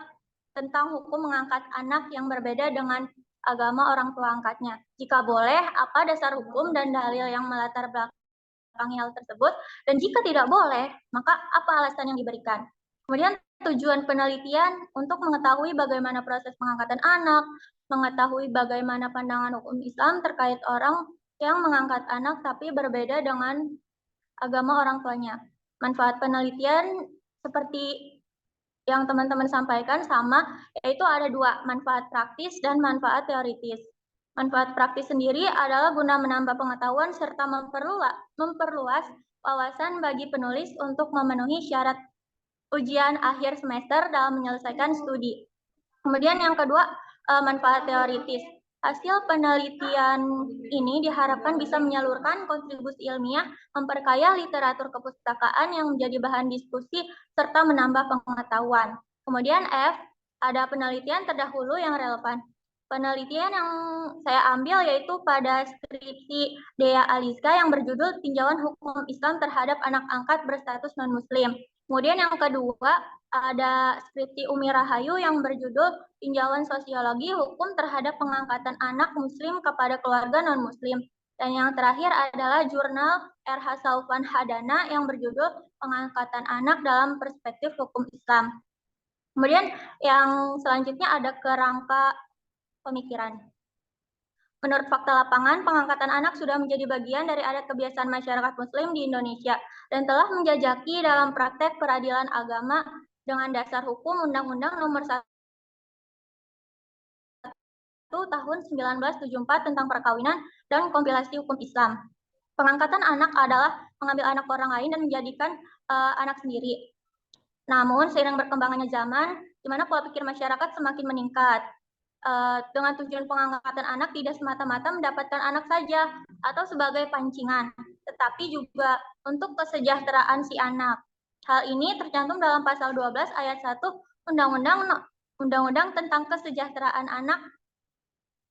tentang hukum mengangkat anak yang berbeda dengan agama orang tua angkatnya. Jika boleh, apa dasar hukum dan dalil yang melatar belakangi hal tersebut? Dan jika tidak boleh, maka apa alasan yang diberikan? Kemudian tujuan penelitian untuk mengetahui bagaimana proses pengangkatan anak, mengetahui bagaimana pandangan hukum Islam terkait orang yang mengangkat anak tapi berbeda dengan agama orang tuanya. Manfaat penelitian seperti yang teman-teman sampaikan sama, yaitu ada dua, manfaat praktis dan manfaat teoritis. Manfaat praktis sendiri adalah guna menambah pengetahuan serta memperluas wawasan bagi penulis untuk memenuhi syarat ujian akhir semester dalam menyelesaikan studi. Kemudian yang kedua, manfaat teoritis. Hasil penelitian ini diharapkan bisa menyalurkan kontribusi ilmiah, memperkaya literatur kepustakaan yang menjadi bahan diskusi, serta menambah pengetahuan. Kemudian F, ada penelitian terdahulu yang relevan. Penelitian yang saya ambil yaitu pada skripsi Dea Aliska yang berjudul Tinjauan Hukum Islam Terhadap Anak Angkat Berstatus Non-Muslim. Kemudian yang kedua, ada skripsi Umi Rahayu yang berjudul Tinjauan Sosiologi Hukum Terhadap Pengangkatan Anak Muslim kepada Keluarga Non-Muslim. Dan yang terakhir adalah jurnal RH Saufan Hadana yang berjudul Pengangkatan Anak dalam Perspektif Hukum Islam. Kemudian yang selanjutnya ada kerangka pemikiran. Menurut fakta lapangan, pengangkatan anak sudah menjadi bagian dari adat kebiasaan masyarakat Muslim di Indonesia dan telah menjajaki dalam praktek peradilan agama dengan dasar hukum Undang-Undang Nomor 1 Tahun 1974 tentang perkawinan dan kompilasi hukum Islam. Pengangkatan anak adalah mengambil anak orang lain dan menjadikan anak sendiri. Namun, seiring berkembangannya zaman, di mana pola pikir masyarakat semakin meningkat, dengan tujuan pengangkatan anak tidak semata-mata mendapatkan anak saja atau sebagai pancingan, tetapi juga untuk kesejahteraan si anak. Hal ini tercantum dalam pasal 12 ayat 1 Undang-Undang tentang Kesejahteraan Anak.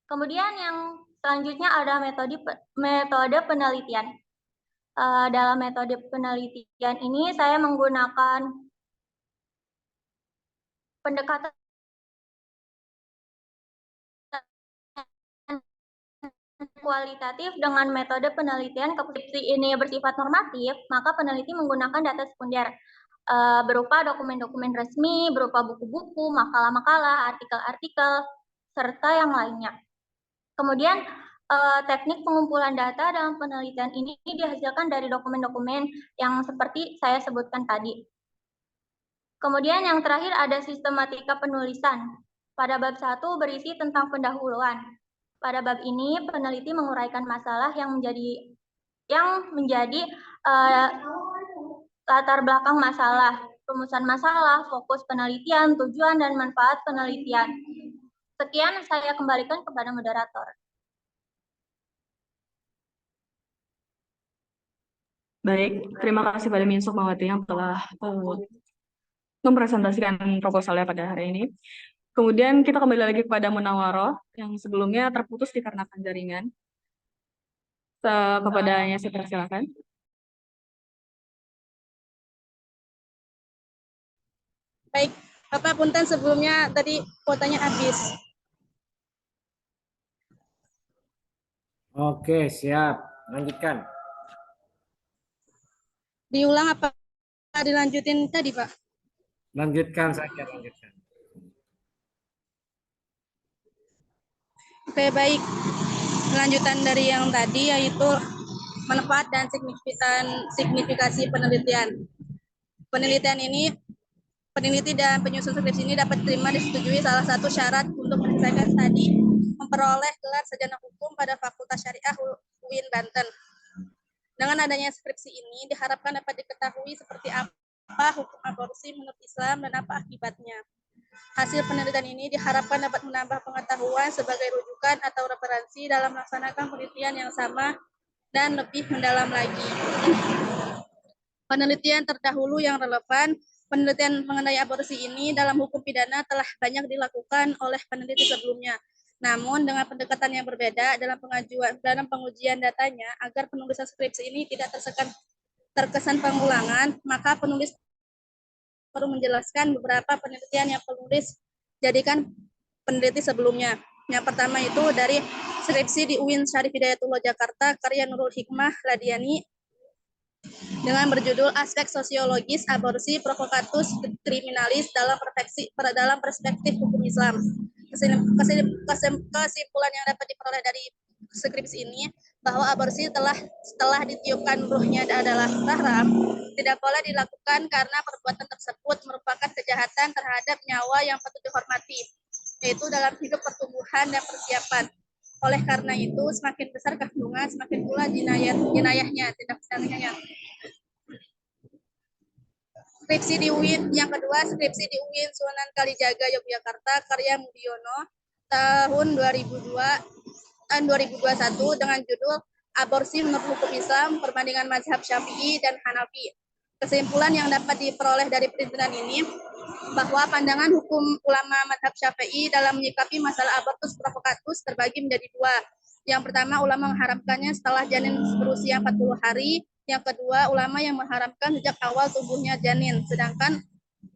Kemudian yang selanjutnya ada metode penelitian. Dalam metode penelitian ini saya menggunakan pendekatan kualitatif dengan metode penelitian. Skripsi ini bersifat normatif, maka peneliti menggunakan data sekunder berupa dokumen-dokumen resmi, berupa buku-buku, makalah-makalah, artikel-artikel, serta yang lainnya. Kemudian teknik pengumpulan data dalam penelitian ini dihasilkan dari dokumen-dokumen yang seperti saya sebutkan tadi. Kemudian yang terakhir ada sistematika penulisan. Pada bab 1 berisi tentang pendahuluan. Pada bab ini peneliti menguraikan masalah yang menjadi latar belakang masalah, rumusan masalah, fokus penelitian, tujuan dan manfaat penelitian. Sekian, saya kembalikan kepada moderator. Baik, terima kasih pada Min Sukmawati yang telah mempresentasikan proposalnya pada hari ini. Kemudian kita kembali lagi kepada Munawaroh yang sebelumnya terputus dikarenakan jaringan. Kepadanya saya persilakan. Baik, Bapak Punten sebelumnya tadi kuotanya habis. Oke, siap. Lanjutkan. Diulang apa dilanjutin tadi, Pak? Lanjutkan saja, lanjutkan. Oke, baik. Lanjutan dari yang tadi yaitu manfaat dan signifikasi penelitian. Penelitian ini, peneliti dan penyusun skripsi ini dapat diterima disetujui salah satu syarat untuk menyelesaikan studi memperoleh gelar sarjana hukum pada Fakultas Syariah UIN Banten. Dengan adanya skripsi ini diharapkan dapat diketahui seperti apa hukum aborsi menurut Islam dan apa akibatnya. Hasil penelitian ini diharapkan dapat menambah pengetahuan sebagai rujukan atau referensi dalam melaksanakan penelitian yang sama dan lebih mendalam lagi. Penelitian terdahulu yang relevan, penelitian mengenai aborsi ini dalam hukum pidana telah banyak dilakukan oleh peneliti sebelumnya. Namun dengan pendekatan yang berbeda dalam pengujian datanya agar penulisan skripsi ini tidak terkesan pengulangan, maka penulis perlu menjelaskan beberapa penelitian yang penulis jadikan peneliti sebelumnya. Yang pertama itu dari skripsi di UIN Syarif Hidayatullah Jakarta, karya Nurul Hikmah Ladiani, dengan berjudul Aspek Sosiologis Aborsi Provokatus Kriminalis dalam perspektif hukum Islam. Kesimpulan yang dapat diperoleh dari skripsi ini bahwa aborsi setelah ditiupkan ruhnya adalah haram, tidak boleh dilakukan karena perbuatan tersebut merupakan kejahatan terhadap nyawa yang patut dihormati, yaitu dalam hidup, pertumbuhan, dan persiapan. Oleh karena itu, semakin besar kandungan, semakin pula jenayahnya, tindak pidananya. Skripsi di UIN, yang kedua, skripsi di UIN Sunan Kalijaga, Yogyakarta, karya Mudiono, tahun 2021 dengan judul Aborsi Menurut Hukum Islam, Perbandingan Mazhab Syafi'i dan Hanafi. Kesimpulan yang dapat diperoleh dari penelitian ini bahwa pandangan hukum ulama mazhab Syafi'i dalam menyikapi masalah abortus provokatus terbagi menjadi dua. Yang pertama, ulama mengharamkannya setelah janin berusia 40 hari. Yang kedua, ulama yang mengharamkan sejak awal tumbuhnya janin. Sedangkan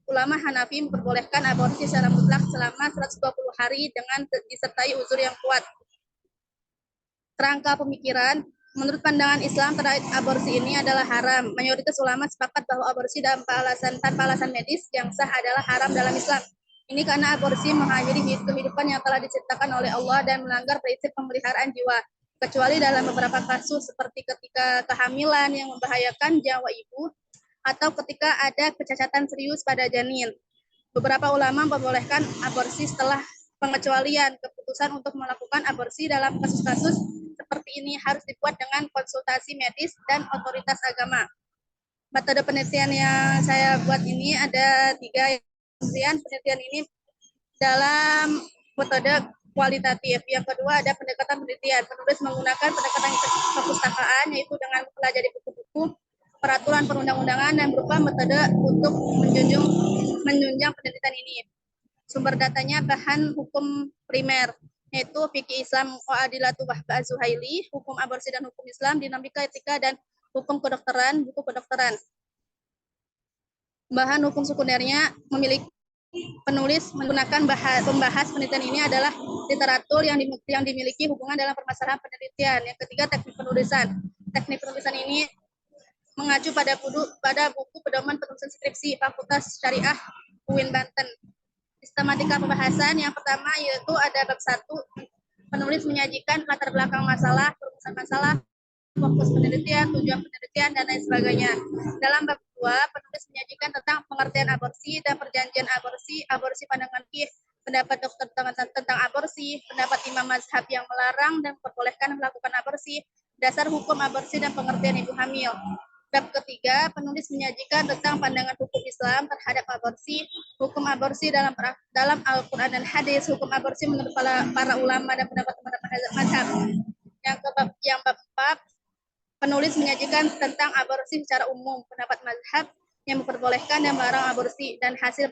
ulama Hanafi memperbolehkan aborsi secara mutlak selama 120 hari dengan disertai uzur yang kuat. Kerangka pemikiran, menurut pandangan Islam terkait aborsi ini adalah haram. Mayoritas ulama sepakat bahwa aborsi tanpa alasan medis yang sah adalah haram dalam Islam. Ini karena aborsi mengakhiri kehidupan yang telah diciptakan oleh Allah dan melanggar prinsip pemeliharaan jiwa. Kecuali dalam beberapa kasus seperti ketika kehamilan yang membahayakan nyawa ibu atau ketika ada kecacatan serius pada janin. Beberapa ulama memperbolehkan aborsi setelah pengecualian. Keputusan untuk melakukan aborsi dalam kasus-kasus seperti ini harus dibuat dengan konsultasi medis dan otoritas agama. Metode penelitian yang saya buat ini ada 3. Penelitian ini dalam metode kualitatif. Yang kedua ada pendekatan penelitian. Penulis menggunakan pendekatan perpustakaan, yaitu dengan mempelajari buku-buku, peraturan perundang-undangan, dan berupa metode untuk menunjang penelitian ini. Sumber datanya bahan hukum primer, yaitu fikih Islam Adilatu Wahba Az-Zuhaili, hukum aborsi dan hukum Islam, dinamika etika, dan hukum kedokteran, buku kedokteran. Bahan hukum sekunernya memiliki penulis menggunakan pembahas penelitian ini adalah literatur yang dimiliki hubungan dalam permasalahan penelitian. Yang ketiga, teknik penulisan. Teknik penulisan ini mengacu pada buku pedoman penulisan skripsi Fakultas Syariah UIN Banten. Sistematika pembahasan yang pertama yaitu ada bab 1, penulis menyajikan latar belakang masalah, perumusan masalah, fokus penelitian, tujuan penelitian, dan lain sebagainya. Dalam bab 2, penulis menyajikan tentang pengertian aborsi dan perjanjian aborsi, aborsi pandangan fikih, pendapat dokter tentang aborsi, pendapat imam mazhab yang melarang dan memperbolehkan melakukan aborsi, dasar hukum aborsi dan pengertian ibu hamil. Bab ketiga, penulis menyajikan tentang pandangan hukum Islam terhadap aborsi, hukum aborsi dalam Al-Quran dan hadis, hukum aborsi menurut para ulama dan pendapat mazhab. Yang bab 4, penulis menyajikan tentang aborsi secara umum, pendapat mazhab yang memperbolehkan dan melarang aborsi, dan hasil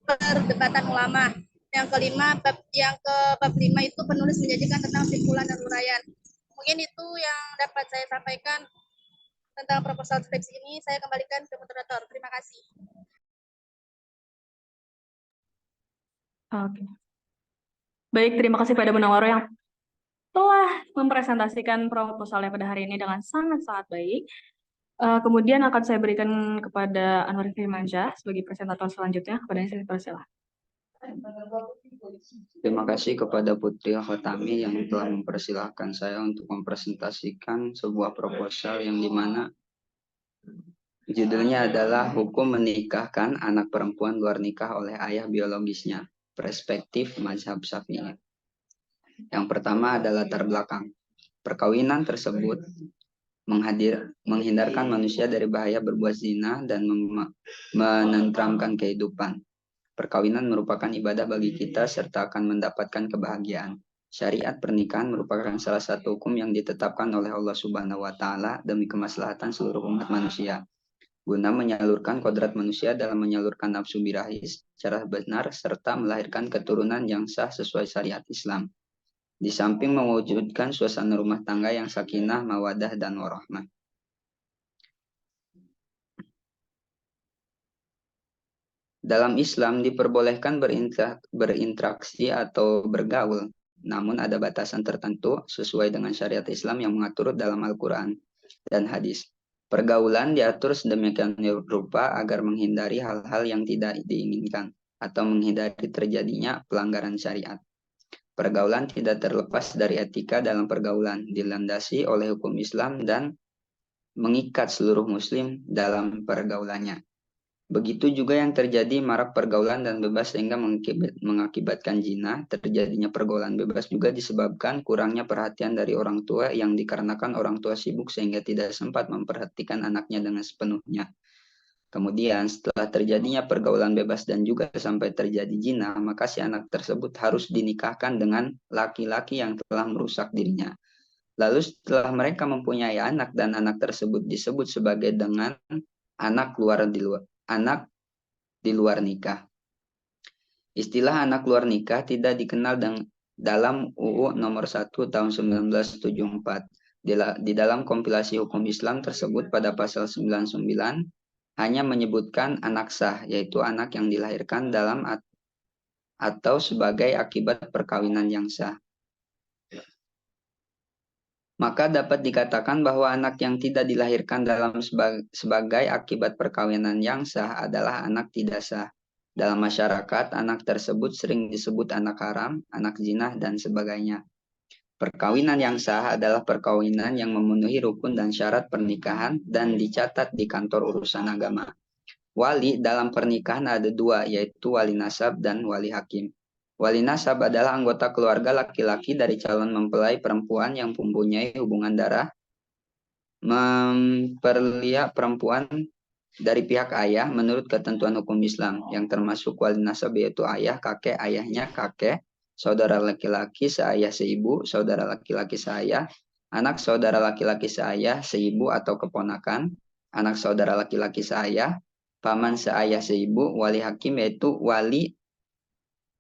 perdebatan ulama. Yang kelima, bab 5 itu penulis menyajikan tentang simpulan dan uraian. Mungkin itu yang dapat saya sampaikan tentang proposal skripsi ini. Saya kembalikan ke moderator. Terima kasih. Oke. Baik, terima kasih pada Munawwaro yang telah mempresentasikan proposalnya pada hari ini dengan sangat-sangat baik. Kemudian akan saya berikan kepada Anwar Firmansyah sebagai presentator selanjutnya. Kepada saya persilakan. Terima kasih kepada Putri Khotami yang telah mempersilahkan saya untuk mempresentasikan sebuah proposal yang dimana judulnya adalah Hukum Menikahkan Anak Perempuan Luar Nikah oleh Ayah Biologisnya, Perspektif Mazhab Syafi'i. Yang pertama adalah latar belakang. Perkawinan tersebut menghindarkan manusia dari bahaya berbuat zina dan menenteramkan kehidupan. Perkawinan merupakan ibadah bagi kita serta akan mendapatkan kebahagiaan. Syariat pernikahan merupakan salah satu hukum yang ditetapkan oleh Allah Subhanahu wa Ta'ala demi kemaslahatan seluruh umat manusia, guna menyalurkan kodrat manusia dalam menyalurkan nafsu birahi secara benar serta melahirkan keturunan yang sah sesuai syariat Islam. Di samping mewujudkan suasana rumah tangga yang sakinah, mawadah, dan warahmah. Dalam Islam diperbolehkan berinteraksi atau bergaul, namun ada batasan tertentu sesuai dengan syariat Islam yang mengatur dalam Al-Quran dan hadis. Pergaulan diatur sedemikian rupa agar menghindari hal-hal yang tidak diinginkan atau menghindari terjadinya pelanggaran syariat. Pergaulan tidak terlepas dari etika dalam pergaulan, dilandasi oleh hukum Islam dan mengikat seluruh muslim dalam pergaulannya. Begitu juga yang terjadi marak pergaulan dan bebas sehingga mengakibatkan zina. Terjadinya pergaulan bebas juga disebabkan kurangnya perhatian dari orang tua yang dikarenakan orang tua sibuk sehingga tidak sempat memperhatikan anaknya dengan sepenuhnya. Kemudian setelah terjadinya pergaulan bebas dan juga sampai terjadi zina, maka si anak tersebut harus dinikahkan dengan laki-laki yang telah merusak dirinya. Lalu setelah mereka mempunyai anak dan anak tersebut disebut sebagai dengan anak di luar nikah. Istilah anak luar nikah tidak dikenal dalam UU nomor 1 tahun 1974. Di dalam kompilasi hukum Islam tersebut pada pasal 99 hanya menyebutkan anak sah, yaitu anak yang dilahirkan dalam atau sebagai akibat perkawinan yang sah. Maka dapat dikatakan bahwa anak yang tidak dilahirkan dalam sebagai akibat perkawinan yang sah adalah anak tidak sah. Dalam masyarakat, anak tersebut sering disebut anak haram, anak zina, dan sebagainya. Perkawinan yang sah adalah perkawinan yang memenuhi rukun dan syarat pernikahan dan dicatat di kantor urusan agama. Wali dalam pernikahan ada dua, yaitu wali nasab dan wali hakim. Wali nasab adalah anggota keluarga laki-laki dari calon mempelai perempuan yang mempunyai hubungan darah memperlihat perempuan dari pihak ayah menurut ketentuan hukum Islam, yang termasuk wali nasab yaitu ayah, kakek, ayahnya, kakek, saudara laki-laki seayah seibu, saudara laki-laki seayah, anak saudara laki-laki seayah seibu atau keponakan, anak saudara laki-laki seayah, paman seayah seibu, wali hakim yaitu wali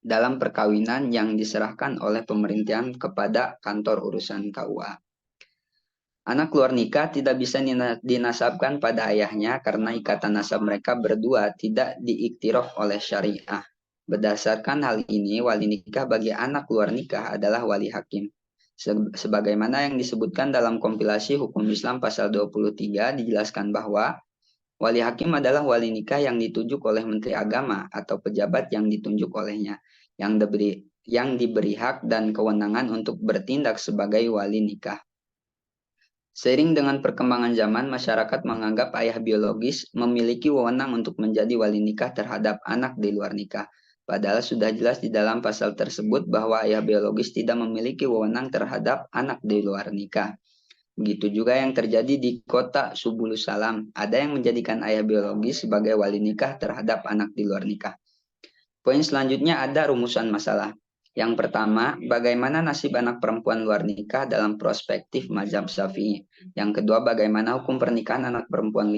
dalam perkawinan yang diserahkan oleh pemerintahan kepada kantor urusan KUA. Anak luar nikah tidak bisa dinasabkan pada ayahnya karena ikatan nasab mereka berdua tidak diiktiraf oleh syariah. Berdasarkan hal ini, wali nikah bagi anak luar nikah adalah wali hakim. Sebagaimana yang disebutkan dalam kompilasi hukum Islam pasal 23 dijelaskan bahwa wali hakim adalah wali nikah yang ditunjuk oleh Menteri Agama atau pejabat yang ditunjuk olehnya, yang diberi hak dan kewenangan untuk bertindak sebagai wali nikah. Seiring dengan perkembangan zaman, masyarakat menganggap ayah biologis memiliki wewenang untuk menjadi wali nikah terhadap anak di luar nikah. Padahal sudah jelas di dalam pasal tersebut bahwa ayah biologis tidak memiliki wewenang terhadap anak di luar nikah. Begitu juga yang terjadi di kota Subulus Salam. Ada yang menjadikan ayah biologis sebagai wali nikah terhadap anak di luar nikah. Poin selanjutnya ada rumusan masalah. Yang pertama, bagaimana nasib anak perempuan luar nikah dalam perspektif mazhab Syafi'i. Yang kedua, bagaimana hukum pernikahan anak perempuan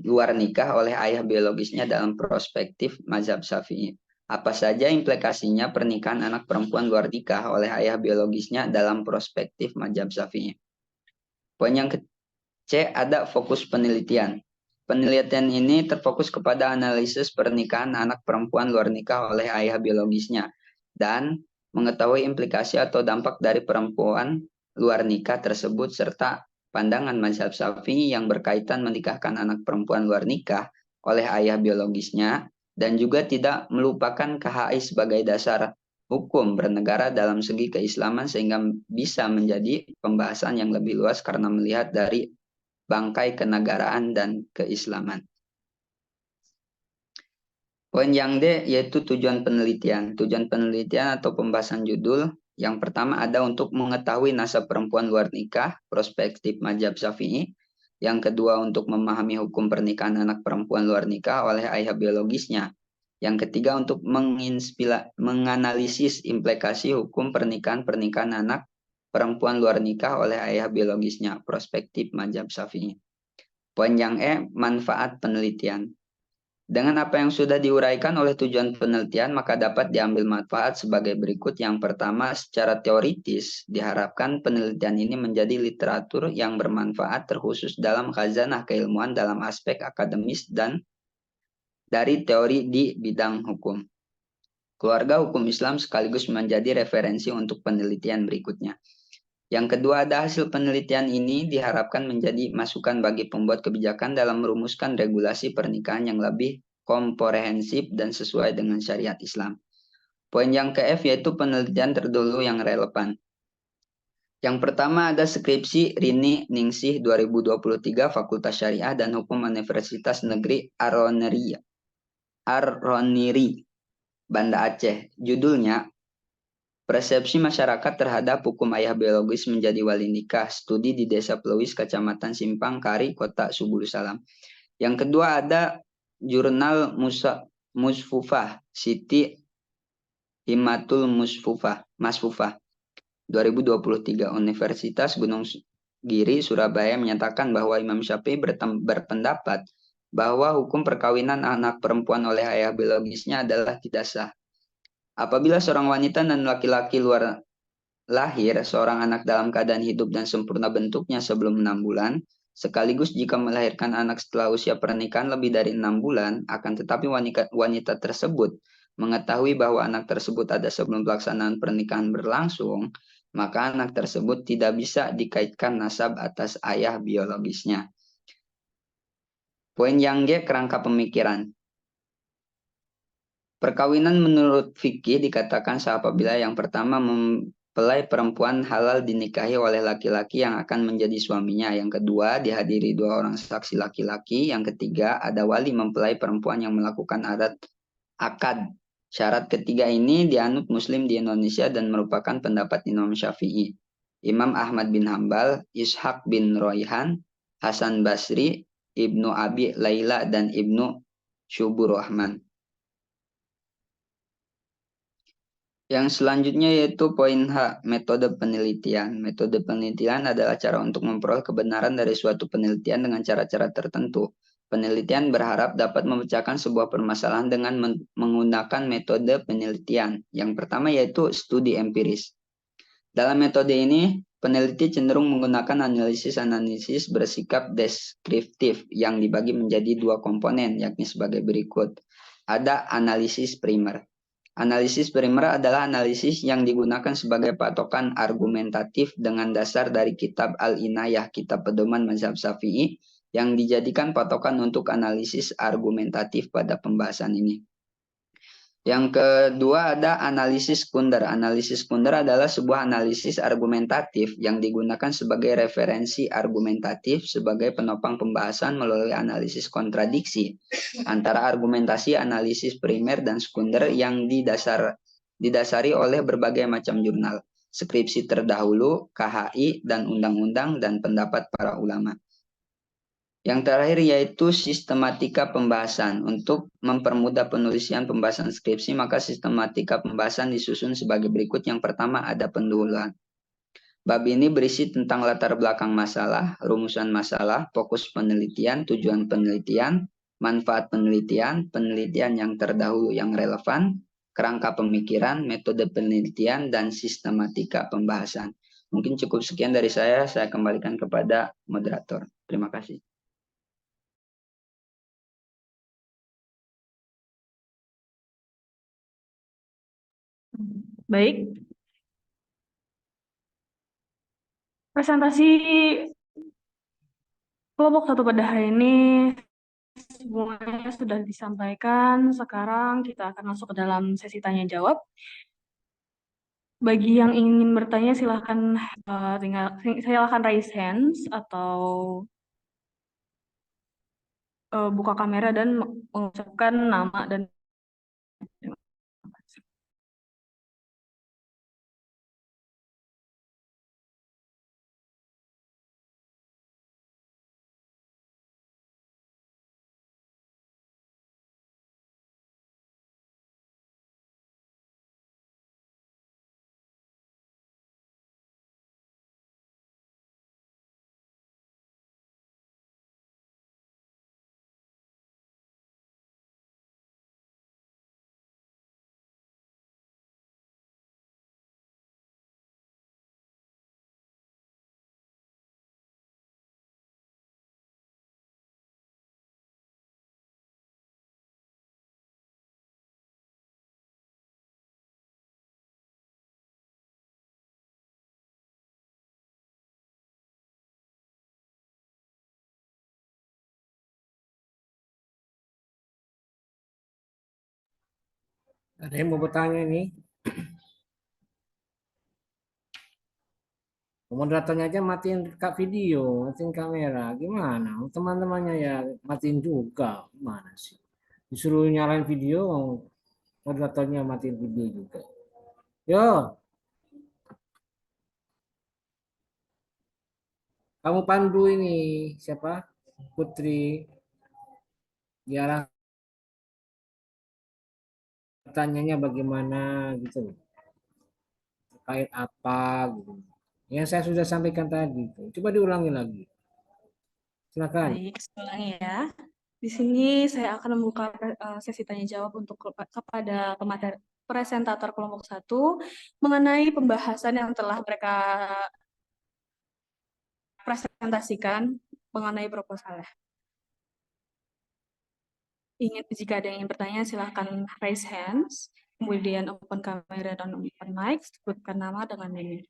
luar nikah oleh ayah biologisnya dalam perspektif mazhab Syafi'i. Apa saja implikasinya pernikahan anak perempuan luar nikah oleh ayah biologisnya dalam perspektif mazhab Syafi'i. Poin yang C ada fokus penelitian. Penelitian ini terfokus kepada analisis pernikahan anak perempuan luar nikah oleh ayah biologisnya dan mengetahui implikasi atau dampak dari perempuan luar nikah tersebut serta pandangan mazhab Syafi'i yang berkaitan menikahkan anak perempuan luar nikah oleh ayah biologisnya dan juga tidak melupakan KHI sebagai dasar hukum bernegara dalam segi keislaman sehingga bisa menjadi pembahasan yang lebih luas karena melihat dari bangkai kenegaraan dan keislaman. Poin yang D yaitu tujuan penelitian. Tujuan penelitian atau pembahasan judul yang pertama ada untuk mengetahui nasab perempuan luar nikah, perspektif mazhab Syafi'i. Yang kedua untuk memahami hukum pernikahan anak perempuan luar nikah oleh ayah biologisnya. Yang ketiga untuk menganalisis implikasi hukum pernikahan anak perempuan luar nikah oleh ayah biologisnya, perspektif mazhab Syafi'i. Poin yang E, manfaat penelitian. Dengan apa yang sudah diuraikan oleh tujuan penelitian, maka dapat diambil manfaat sebagai berikut. Yang pertama, secara teoritis, diharapkan penelitian ini menjadi literatur yang bermanfaat terkhusus dalam khazanah keilmuan dalam aspek akademis dan dari teori di bidang hukum. Keluarga hukum Islam sekaligus menjadi referensi untuk penelitian berikutnya. Yang kedua, ada hasil penelitian ini diharapkan menjadi masukan bagi pembuat kebijakan dalam merumuskan regulasi pernikahan yang lebih komprehensif dan sesuai dengan syariat Islam. Poin yang ke-F yaitu penelitian terdahulu yang relevan. Yang pertama ada skripsi Rini Ningsih 2023 Fakultas Syariah dan Hukum Universitas Negeri Aroniri, Banda Aceh. Judulnya Persepsi Masyarakat Terhadap Hukum Ayah Biologis Menjadi Wali Nikah, Studi di Desa Pelewis, Kecamatan Simpang Kari, Kota Subulu Salam. Yang kedua ada Jurnal Musfufah, Siti Himatul Masfufah 2023 Universitas Gunung Giri, Surabaya menyatakan bahwa Imam Syafi'i berpendapat bahwa hukum perkawinan anak perempuan oleh ayah biologisnya adalah tidak sah. Apabila seorang wanita dan laki-laki luar lahir seorang anak dalam keadaan hidup dan sempurna bentuknya sebelum 6 bulan, sekaligus jika melahirkan anak setelah usia pernikahan lebih dari 6 bulan, akan tetapi wanita tersebut mengetahui bahwa anak tersebut ada sebelum pelaksanaan pernikahan berlangsung, maka anak tersebut tidak bisa dikaitkan nasab atas ayah biologisnya. Poin yang G, kerangka pemikiran. Perkawinan menurut fikih dikatakan sah apabila yang pertama mempelai perempuan halal dinikahi oleh laki-laki yang akan menjadi suaminya. Yang kedua dihadiri 2 orang saksi laki-laki. Yang ketiga ada wali mempelai perempuan yang melakukan adat akad. Syarat ketiga ini dianut Muslim di Indonesia dan merupakan pendapat Imam Syafi'i, Imam Ahmad bin Hambal, Ishaq bin Royhan, Hasan Basri, Ibnu Abi Laila, dan Ibnu Syuburrahman. Yang selanjutnya yaitu poin H, metode penelitian. Metode penelitian adalah cara untuk memperoleh kebenaran dari suatu penelitian dengan cara-cara tertentu. Penelitian berharap dapat memecahkan sebuah permasalahan dengan menggunakan metode penelitian. Yang pertama yaitu studi empiris. Dalam metode ini, peneliti cenderung menggunakan analisis bersikap deskriptif yang dibagi menjadi 2 komponen, yakni sebagai berikut. Ada analisis primer. Analisis primer adalah analisis yang digunakan sebagai patokan argumentatif dengan dasar dari kitab Al-Inayah, kitab pedoman mazhab Syafi'i, yang dijadikan patokan untuk analisis argumentatif pada pembahasan ini. Yang kedua ada analisis sekunder. Analisis sekunder adalah sebuah analisis argumentatif yang digunakan sebagai referensi argumentatif sebagai penopang pembahasan melalui analisis kontradiksi antara argumentasi analisis primer dan sekunder yang didasari oleh berbagai macam jurnal, skripsi terdahulu, KHI, dan undang-undang dan pendapat para ulama. Yang terakhir yaitu sistematika pembahasan. Untuk mempermudah penulisan pembahasan skripsi, maka sistematika pembahasan disusun sebagai berikut. Yang pertama ada pendahuluan. Bab ini berisi tentang latar belakang masalah, rumusan masalah, fokus penelitian, tujuan penelitian, manfaat penelitian, penelitian yang terdahulu yang relevan, kerangka pemikiran, metode penelitian, dan sistematika pembahasan. Mungkin cukup sekian dari saya kembalikan kepada moderator. Terima kasih. Baik. Presentasi kelompok 1 pada hari ini semuanya sudah disampaikan. Sekarang kita akan masuk ke dalam sesi tanya jawab. Bagi yang ingin bertanya silahkan silakan raise hands atau buka kamera dan mengucapkan nama dan Ada yang mau bertanya nih? Moderatornya aja matiin video, matiin kamera. Gimana? Teman-temannya ya matiin juga. Gimana sih? Disuruh nyalain video, moderatornya matiin video juga. Yo, kamu pandu ini siapa? Putri. Diarah pertanyaannya bagaimana gitu loh. Terkait apa gitu. Yang saya sudah sampaikan tadi. Coba diulangi lagi. Silakan. Baik, saya ulangi ya. Di sini saya akan membuka sesi tanya jawab untuk kepada presentator kelompok 1 mengenai pembahasan yang telah mereka presentasikan mengenai proposalnya. Jika ada yang ingin bertanya, silahkan raise hands, kemudian open kamera dan open mic, sebutkan nama dengan ini.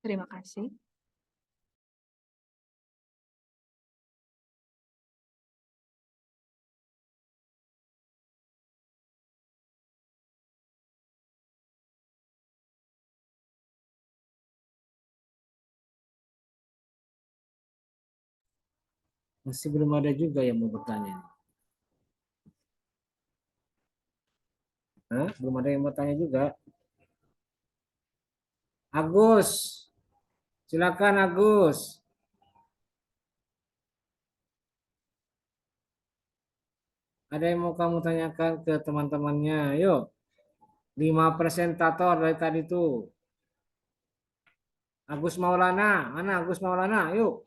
Terima kasih. Masih belum ada juga yang mau bertanya. Hah? Belum ada yang mau tanya juga. Agus, silakan Agus. Ada yang mau kamu tanyakan ke teman-temannya? Yuk, 5 presentator dari tadi tuh. Agus Maulana, mana Agus Maulana? Yuk.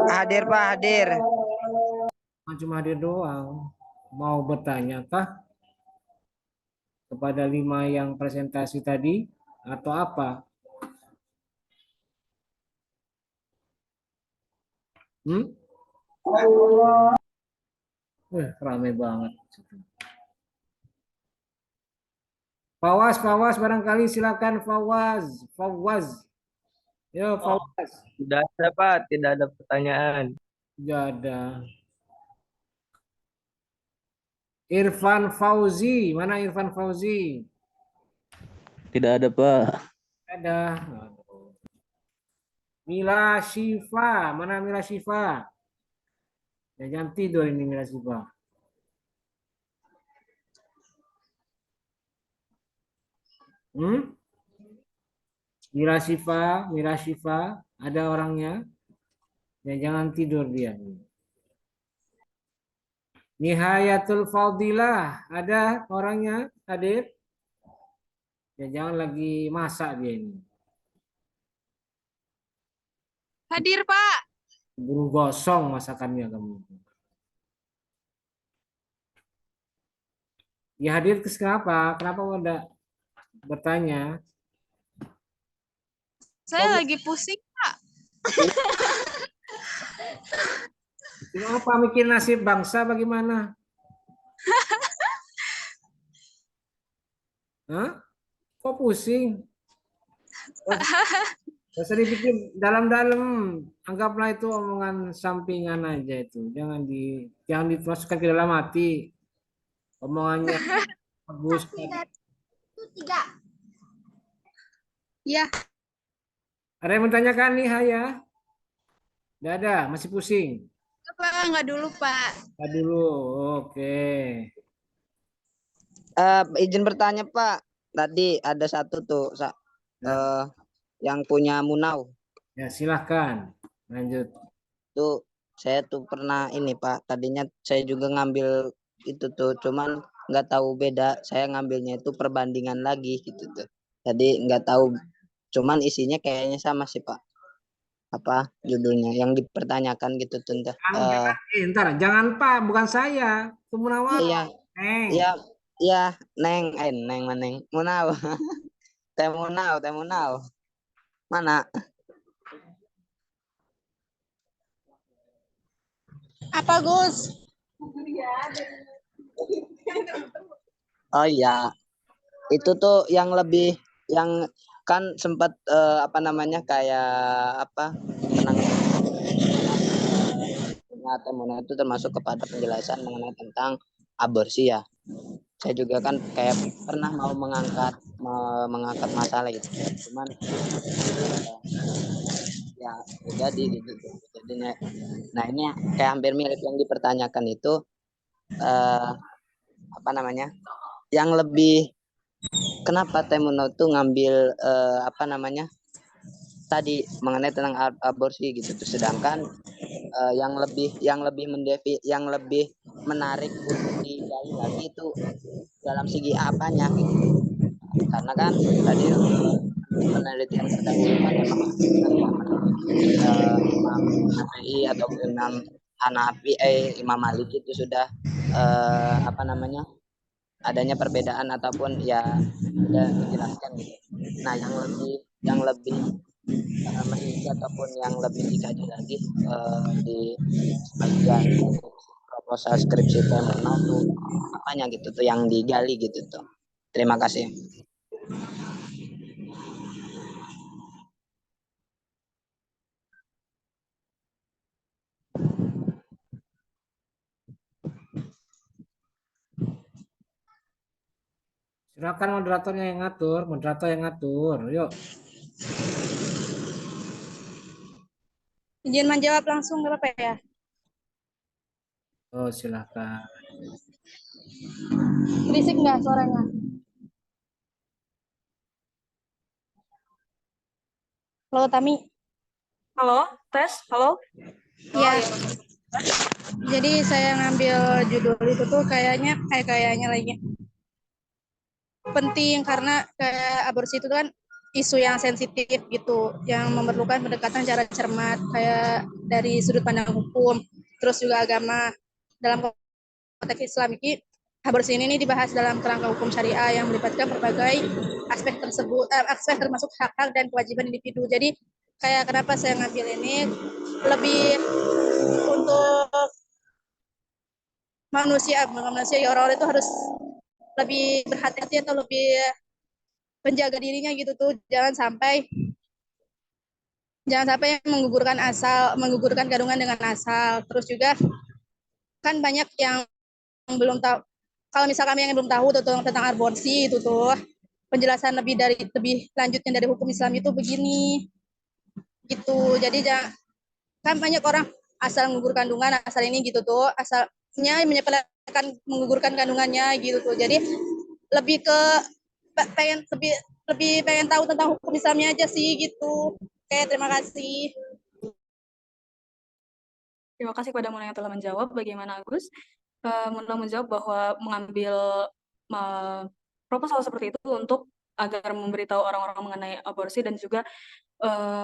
Hadir Pak, hadir. Cuma hadir doang. Mau bertanya kah kepada 5 yang presentasi tadi atau apa? Ramai banget. Fawaz barangkali silakan Fawaz. Yo Fawaz. Tidak ada Pak, tidak ada pertanyaan. Tidak ada. Irfan Fauzi, mana Irfan Fauzi? Tidak ada Pak. Ada. Mila Shifa, mana Mila Shifa? Ya, jangan tidur ini Mila Shifa. Mila Shifa, ada orangnya? Ya, jangan tidur dia. Nihayatul Fadilah, ada orangnya hadir? Ya, jangan lagi masak dia ini. Hadir, Pak. Buru gosong masakannya kamu. Ya hadir ke kenapa? Kenapa udah bertanya? Saya lagi pusing, Pak. Apa mikir nasib bangsa bagaimana? Hah? Kok pusing? Usah dipikir dalam-dalam, anggaplah itu omongan sampingan aja itu. Jangan dimasukkan ke dalam hati. Omongannya bagus. Ya, Ada yang menanyakan nih, Haya? Tidak ada, masih pusing. Pak, nggak dulu, Pak. Nggak dulu, oke. Izin bertanya Pak, tadi ada satu tuh yang punya Munau. Ya silahkan, lanjut. Tuh saya tuh pernah ini Pak, tadinya saya juga ngambil itu tuh, cuman nggak tahu beda. Saya ngambilnya itu perbandingan lagi gitu tuh. Tadi nggak tahu, cuman isinya kayaknya sama sih Pak. Apa judulnya yang dipertanyakan gitu tuh. Ntar, jangan Pak, bukan saya. Itu Munawar. Iya, iya, Neng, Neng Maneng, Munau, Teh Munau, mana? Apa Gus? Oh iya, itu tuh yang lebih, yang kan sempat apa namanya kayak apa karena Temuno itu termasuk kepada penjelasan mengenai tentang aborsi ya. Saya juga kan kayak pernah mau mengangkat masalah itu, cuman ya jadi gitu jadinya. Nah ini kayak hampir mirip yang dipertanyakan itu apa namanya, yang lebih kenapa Temuno tuh ngambil apa namanya tadi mengenai tentang aborsi gitu tuh, sedangkan yang lebih menarik untuk digali lagi itu dalam segi apanya gitu. Karena kan tadi penelitian terdahulu kan memang Imam Syafi'i atau Imam Hanafi Imam Malik itu sudah apa namanya adanya perbedaan ataupun ya sudah dijelaskan gitu. Nah yang lebih meneliti ataupun yang lebih dikaji lagi di bagian proposal skripsi Temuno tuh apanya gitu tuh yang digali gitu tuh. Terima kasih. Silakan moderatornya yang ngatur, moderator yang ngatur. Yuk. Izin menjawab langsung nggak apa-apa ya? Oh, silakan. Berisik nggak suaranya? Halo Tami. Halo, tes, halo. Ya. Jadi saya ngambil judul itu tuh kayaknya lagi penting karena kayak aborsi itu kan isu yang sensitif gitu, yang memerlukan pendekatan secara cermat kayak dari sudut pandang hukum, terus juga agama. Dalam konteks Islam ini, aborsi ini dibahas dalam kerangka hukum syariah yang melibatkan berbagai aspek tersebut, aspek termasuk hak-hak dan kewajiban individu. Jadi kayak kenapa saya ngambil ini lebih untuk manusia ya, orang-orang itu harus lebih berhati-hati atau lebih menjaga dirinya gitu tuh, jangan sampai menggugurkan kandungan dengan asal. Terus juga kan banyak yang belum tahu, kalau misalkan yang belum tahu tuh tentang aborsi itu tuh penjelasan lebih lanjutnya dari hukum Islam itu begini gitu. Jadi kan banyak orang asal menggugurkan kandungan asal ini gitu tuh, asalnya menyepelekan menggugurkan kandungannya gitu tuh. Jadi lebih ke lebih pengen tahu tentang hukum Islamnya aja sih gitu. Oke, terima kasih. Terima kasih kepada Muna yang telah menjawab. Bagaimana Agus? Muna menjawab bahwa mengambil proposal seperti itu untuk agar memberitahu orang-orang mengenai aborsi dan juga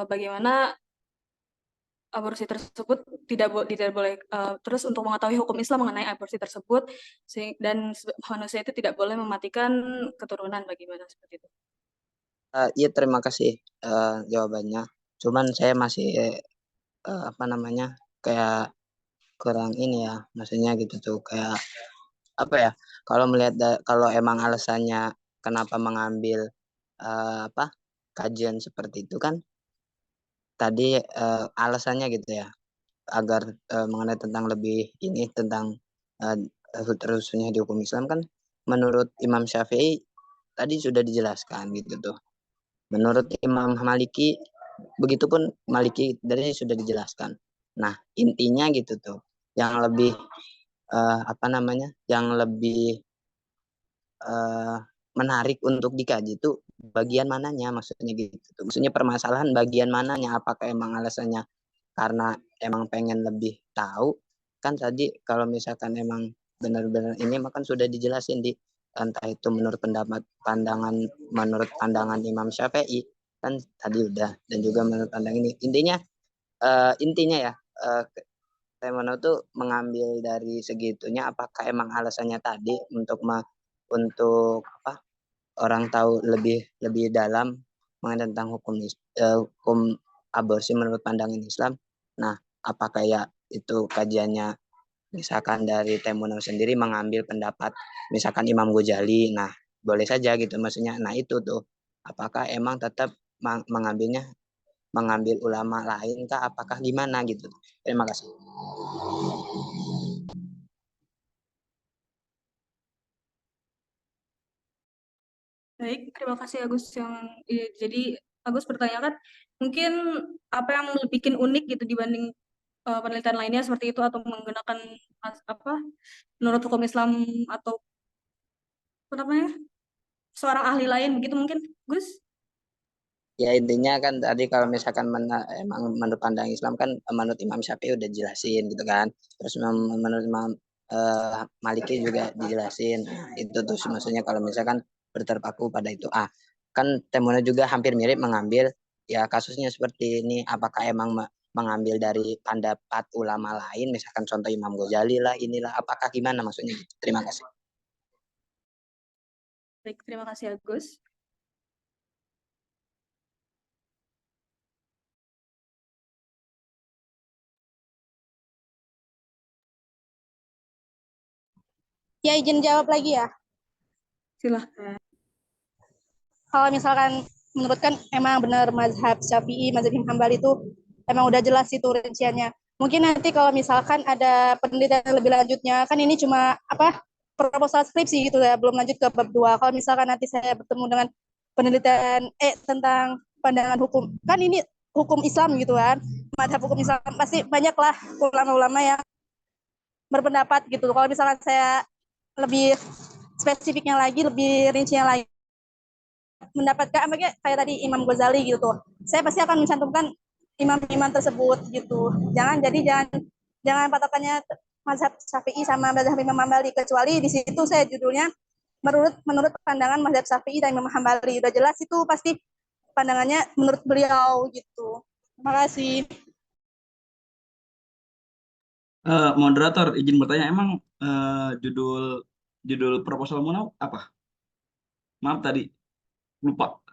bagaimana aborsi tersebut tidak boleh, terus untuk mengetahui hukum Islam mengenai aborsi tersebut dan manusia itu tidak boleh mematikan keturunan. Bagaimana seperti itu? Iya terima kasih jawabannya. Cuman saya masih apa namanya kayak kurang ini ya, maksudnya gitu tuh kayak apa ya? Kalau melihat kalau emang alasannya kenapa mengambil apa kajian seperti itu kan tadi alasannya gitu ya agar mengenai tentang lebih ini tentang terususnya di hukum Islam kan menurut Imam Syafi'i tadi sudah dijelaskan gitu tuh. Menurut Imam Maliki begitupun Maliki dari sudah dijelaskan. Nah intinya gitu tuh yang lebih apa namanya yang lebih menarik untuk dikaji itu bagian mananya maksudnya gitu. Maksudnya permasalahan bagian mananya, apakah emang alasannya karena emang pengen lebih tahu kan tadi kalau misalkan emang benar-benar ini makan sudah dijelasin di entah itu menurut pandangan Imam Syafi'i kan tadi udah dan juga menurut pandangan ini intinya ya Temono tuh mengambil dari segitunya apakah emang alasannya tadi untuk apa orang tahu lebih dalam mengenai tentang hukum aborsi menurut pandangan Islam. Nah, apakah ya itu kajiannya misalkan dari Temuno sendiri mengambil pendapat misalkan Imam Ghazali. Nah, boleh saja gitu maksudnya. Nah, itu tuh apakah emang tetap mengambil ulama lain kah apakah gimana gitu. Terima kasih. Baik, terima kasih Agus jadi Agus bertanya kan mungkin apa yang bikin unik gitu dibanding penelitian lainnya seperti itu atau menggunakan apa menurut hukum Islam atau apa namanya seorang ahli lain begitu mungkin Gus? Ya intinya kan tadi kalau misalkan emang menurut pandang Islam kan menurut Imam Syafi'i udah jelasin gitu kan. Terus menurut Imam Maliki juga dijelasin. Nah, itu tuh maksudnya kalau misalkan berterpaku pada itu. Kan temunya juga hampir mirip mengambil ya kasusnya seperti ini. Apakah emang mengambil dari pendapat ulama lain, misalkan contoh Imam Ghazali lah, inilah, apakah gimana maksudnya gitu. Terima kasih. Baik, terima kasih Agus. Ya izin jawab lagi ya. Silahkan. Kalau misalkan menurut kan emang benar mazhab Syafi'i, mazhab Imam Hambali itu emang udah jelas itu rinciannya. Mungkin nanti kalau misalkan ada penelitian lebih lanjutnya, kan ini cuma apa proposal skripsi gitu ya, belum lanjut ke bab 2. Kalau misalkan nanti saya bertemu dengan penelitian tentang pandangan hukum, kan ini hukum Islam gitu kan, mazhab hukum Islam pasti banyaklah ulama-ulama yang berpendapat gitu. Kalau misalkan saya lebih spesifiknya lagi, lebih rincinya lagi, mendapatkan kayak tadi Imam Ghazali gitu tuh, saya pasti akan mencantumkan imam-imam tersebut gitu. Jangan patokannya mazhab Syafi'i sama mazhab Imam Hambali, kecuali di situ saya judulnya menurut pandangan mazhab Syafi'i dan Imam Hambali, udah jelas itu pasti pandangannya menurut beliau gitu. Terima kasih. Moderator, izin bertanya, emang judul proposal Munau apa? Maaf tadi lupa.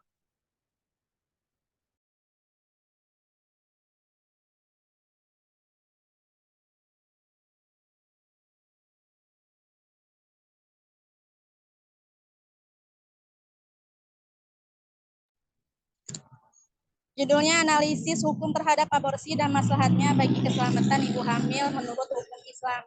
Judulnya analisis hukum terhadap aborsi dan maslahatnya bagi keselamatan ibu hamil menurut hukum Islam.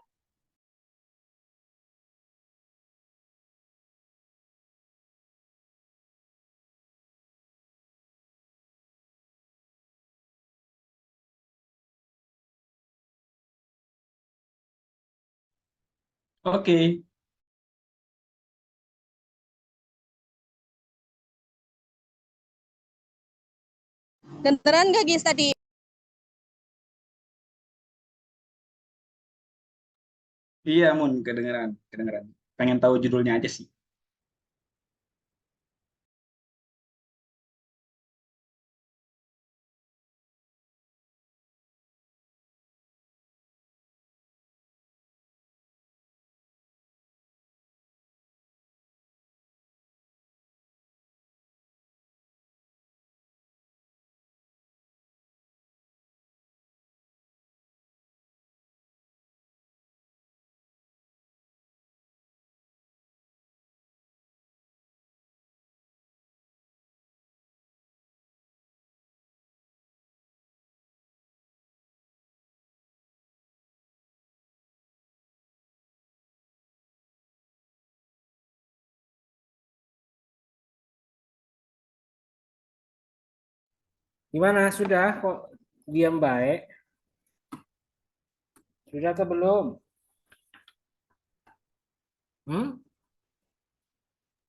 Oke. Dengeran gak Gis tadi? Iya, Mun, kedengeran. Pengen tahu judulnya aja sih. Gimana? Sudah kok diam baik? Sudah atau belum?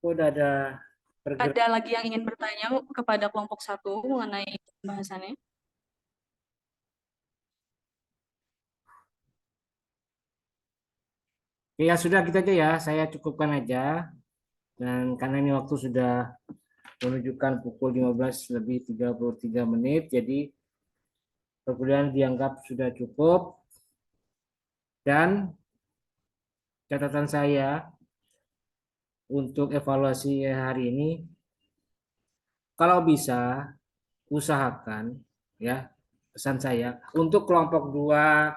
Udah ada bergerak. Ada lagi yang ingin bertanya kepada kelompok 1 mengenai pembahasannya? Ya sudah kita aja ya, saya cukupkan aja. Dan karena ini waktu sudah menunjukkan pukul 15:33, jadi perkuliahan dianggap sudah cukup. Dan catatan saya untuk evaluasi hari ini, kalau bisa usahakan ya, pesan saya untuk kelompok 2,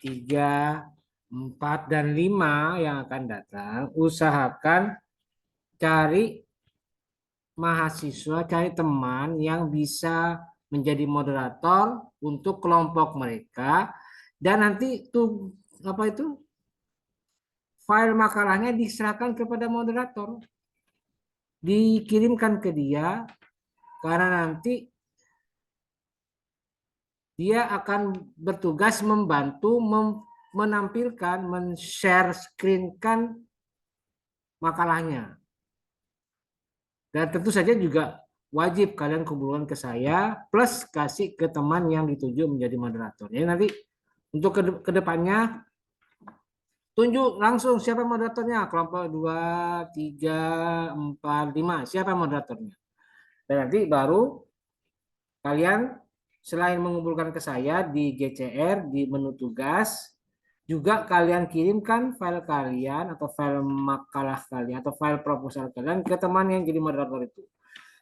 3, 4, dan 5 yang akan datang, usahakan cari mahasiswa, cari teman yang bisa menjadi moderator untuk kelompok mereka Dan nanti tuh apa itu file makalahnya diserahkan kepada moderator, dikirimkan ke dia, karena nanti dia akan bertugas membantu menampilkan, men-share screen-kan makalahnya. Dan tentu saja juga wajib kalian kumpulkan ke saya plus kasih ke teman yang dituju menjadi moderator. Jadi nanti untuk kedepannya tunjuk langsung siapa moderatornya, kelompok 2, 3, 4, 5, siapa moderatornya. Dan nanti baru kalian selain mengumpulkan ke saya di GCR, di menu tugas, juga kalian kirimkan file kalian atau file makalah kalian atau file proposal kalian ke teman yang jadi moderator itu.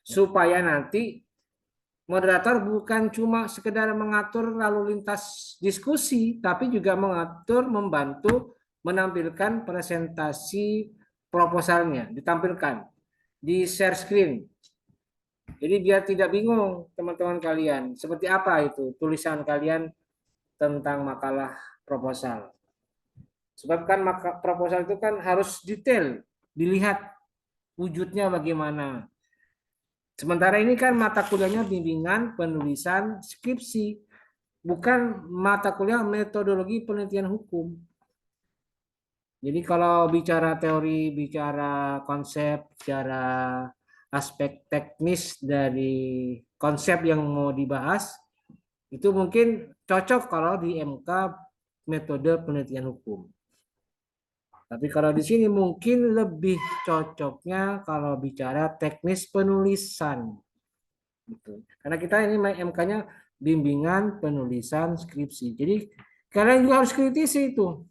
Supaya nanti moderator bukan cuma sekedar mengatur lalu lintas diskusi, tapi juga mengatur, membantu menampilkan presentasi proposalnya, ditampilkan di share screen. Jadi biar tidak bingung teman-teman kalian, seperti apa itu tulisan kalian tentang makalah proposal. Sebab kan proposal itu kan harus detail, dilihat wujudnya bagaimana. Sementara ini kan mata kuliahnya bimbingan penulisan skripsi, bukan mata kuliah metodologi penelitian hukum. Jadi kalau bicara teori, bicara konsep, bicara aspek teknis dari konsep yang mau dibahas, itu mungkin cocok kalau di MK metode penelitian hukum. Tapi kalau di sini mungkin lebih cocoknya kalau bicara teknis penulisan. Gitu. Karena kita ini MK-nya bimbingan penulisan skripsi. Jadi kalian juga harus kritisi itu.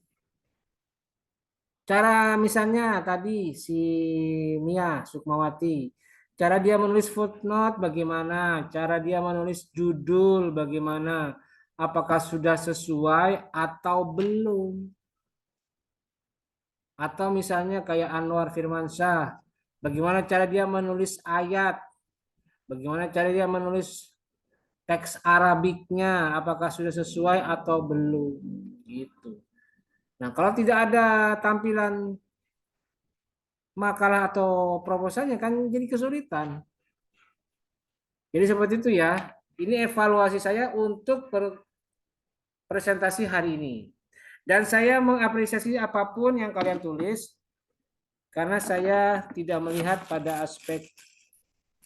Cara misalnya tadi si Mia Sukmawati, cara dia menulis footnote bagaimana, cara dia menulis judul bagaimana, apakah sudah sesuai atau belum. Atau misalnya kayak Anwar Firmansyah, bagaimana cara dia menulis ayat, bagaimana cara dia menulis teks Arabiknya, apakah sudah sesuai atau belum, gitu. Nah, kalau tidak ada tampilan makalah atau proposalnya kan jadi kesulitan. Jadi seperti itu ya. Ini evaluasi saya untuk presentasi hari ini. Dan saya mengapresiasi apapun yang kalian tulis, karena saya tidak melihat pada aspek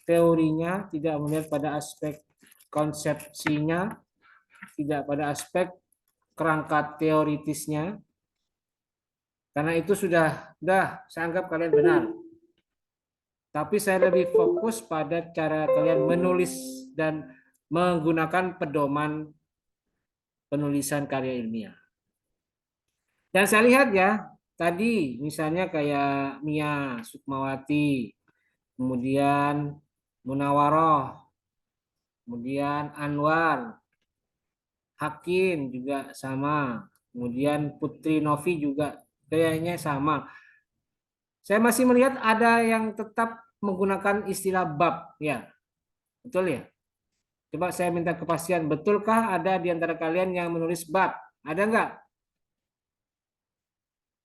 teorinya, tidak melihat pada aspek konsepsinya, tidak pada aspek kerangka teoritisnya. Karena itu sudah saya anggap kalian benar. Tapi saya lebih fokus pada cara kalian menulis dan menggunakan pedoman penulisan karya ilmiah. Dan saya lihat ya, tadi misalnya kayak Mia Sukmawati, kemudian Munawaroh, kemudian Anwar, Hakim juga sama, kemudian Putri Novi juga kayaknya sama. Saya masih melihat ada yang tetap menggunakan istilah bab, ya, betul ya? Coba saya minta kepastian, betulkah ada di antara kalian yang menulis bab? Ada enggak?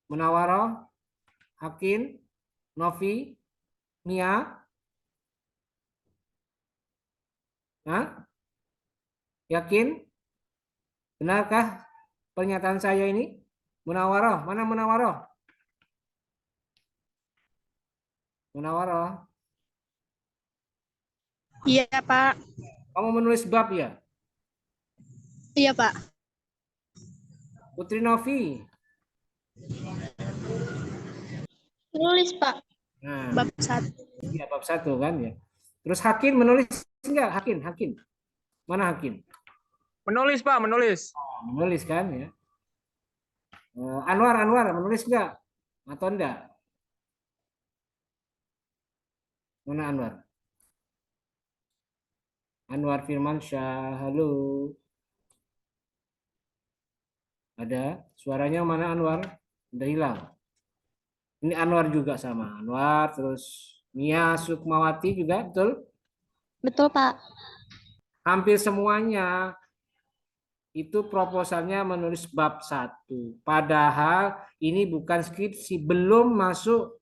Munawaroh, Hakim, Novi, Mia? Hah? Yakin? Benarkah pernyataan saya ini? Munawaroh, mana Munawaroh? Munawaroh, Iya, Pak. kamu menulis bab ya? Iya, Pak. Putri Novi? Tulis, Pak. Nah, Bab 1. iya bab 1 kan ya. Terus Hakim menulis enggak? Hakim. Mana Hakim? Menulis, Pak, menulis. Menulis kan ya. Anwar menulis enggak? Atau enggak? Mana Anwar? Anwar Firmansyah, halo. Ada? Suaranya mana Anwar? Udah hilang. Ini Anwar juga sama. Anwar, terus Mia Sukmawati juga, betul? Betul, Pak. Hampir semuanya itu proposalnya menulis bab 1. Padahal ini bukan skripsi, belum masuk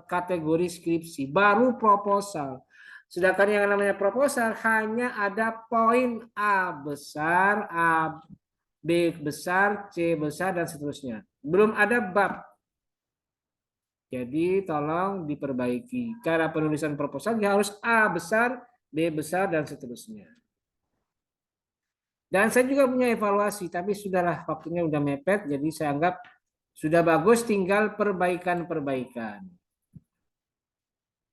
kategori skripsi, baru proposal. Sedangkan yang namanya proposal hanya ada poin A besar, A, B besar, C besar, dan seterusnya. Belum ada bab. Jadi tolong diperbaiki. Cara penulisan proposal harus A besar, B besar, dan seterusnya. Dan saya juga punya evaluasi, tapi sudahlah waktunya udah mepet, jadi saya anggap sudah bagus, tinggal perbaikan-perbaikan.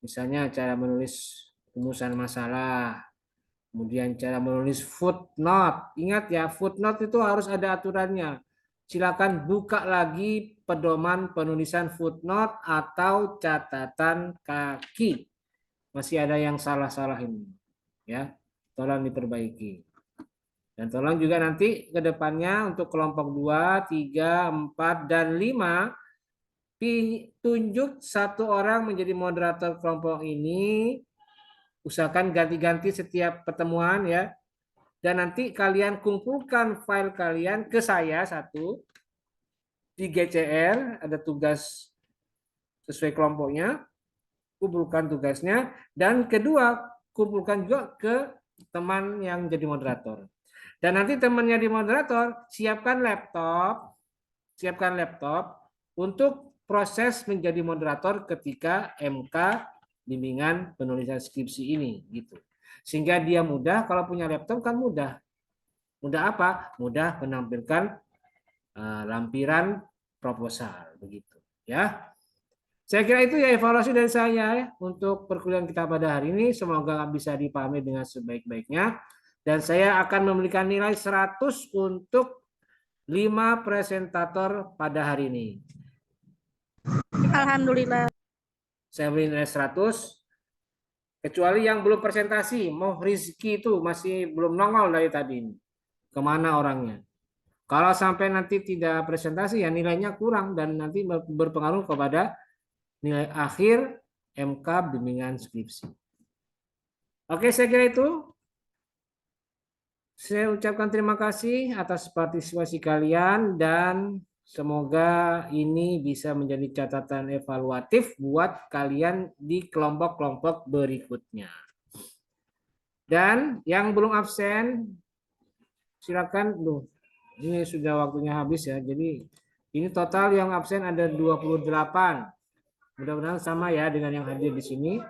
Misalnya cara menulis rumusan masalah, kemudian cara menulis footnote. Ingat ya, footnote itu harus ada aturannya. Silakan buka lagi pedoman penulisan footnote atau catatan kaki. Masih ada yang salah-salah ini. Ya, tolong diperbaiki. Dan tolong juga nanti ke depannya untuk kelompok 2, 3, 4, dan 5 tunjuk satu orang menjadi moderator kelompok ini. Usahakan ganti-ganti setiap pertemuan ya. Dan nanti kalian kumpulkan file kalian ke saya satu. Di GCR ada tugas sesuai kelompoknya. Kumpulkan tugasnya. Dan kedua, kumpulkan juga ke teman yang jadi moderator. Dan nanti temannya di moderator, siapkan laptop untuk proses menjadi moderator ketika MK bimbingan penulisan skripsi ini gitu. Sehingga dia mudah, kalau punya laptop kan mudah. Mudah apa? Mudah menampilkan lampiran proposal begitu ya. Saya kira itu ya evaluasi dari saya ya, untuk perkuliahan kita pada hari ini. Semoga bisa dipahami dengan sebaik-baiknya. Dan saya akan memberikan nilai 100 untuk 5 presentator pada hari ini. Alhamdulillah. Saya beri nilai 100. Kecuali yang belum presentasi. Mau Rizky itu masih belum nongol dari tadi. Kemana orangnya? Kalau sampai nanti tidak presentasi ya nilainya kurang. Dan nanti berpengaruh kepada nilai akhir MK bimbingan skripsi. Oke, saya kira itu. Saya ucapkan terima kasih atas partisipasi kalian dan semoga ini bisa menjadi catatan evaluatif buat kalian di kelompok-kelompok berikutnya. Dan yang belum absen, silakan. Ini sudah waktunya habis ya. Jadi ini total yang absen ada 28. Mudah-mudahan sama ya dengan yang hadir di sini.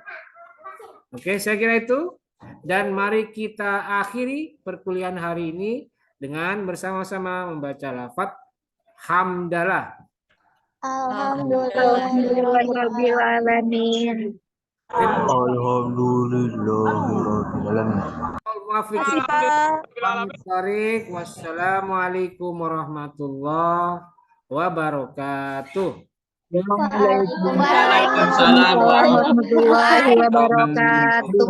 Oke, saya kira itu. Dan mari kita akhiri perkuliahan hari ini dengan bersama-sama membaca lafaz hamdalah. Alhamdulillahirrahmanirrahim. Wassalamualaikum warahmatullahi wabarakatuh. Waalaikumsalam warahmatullahi wabarakatuh.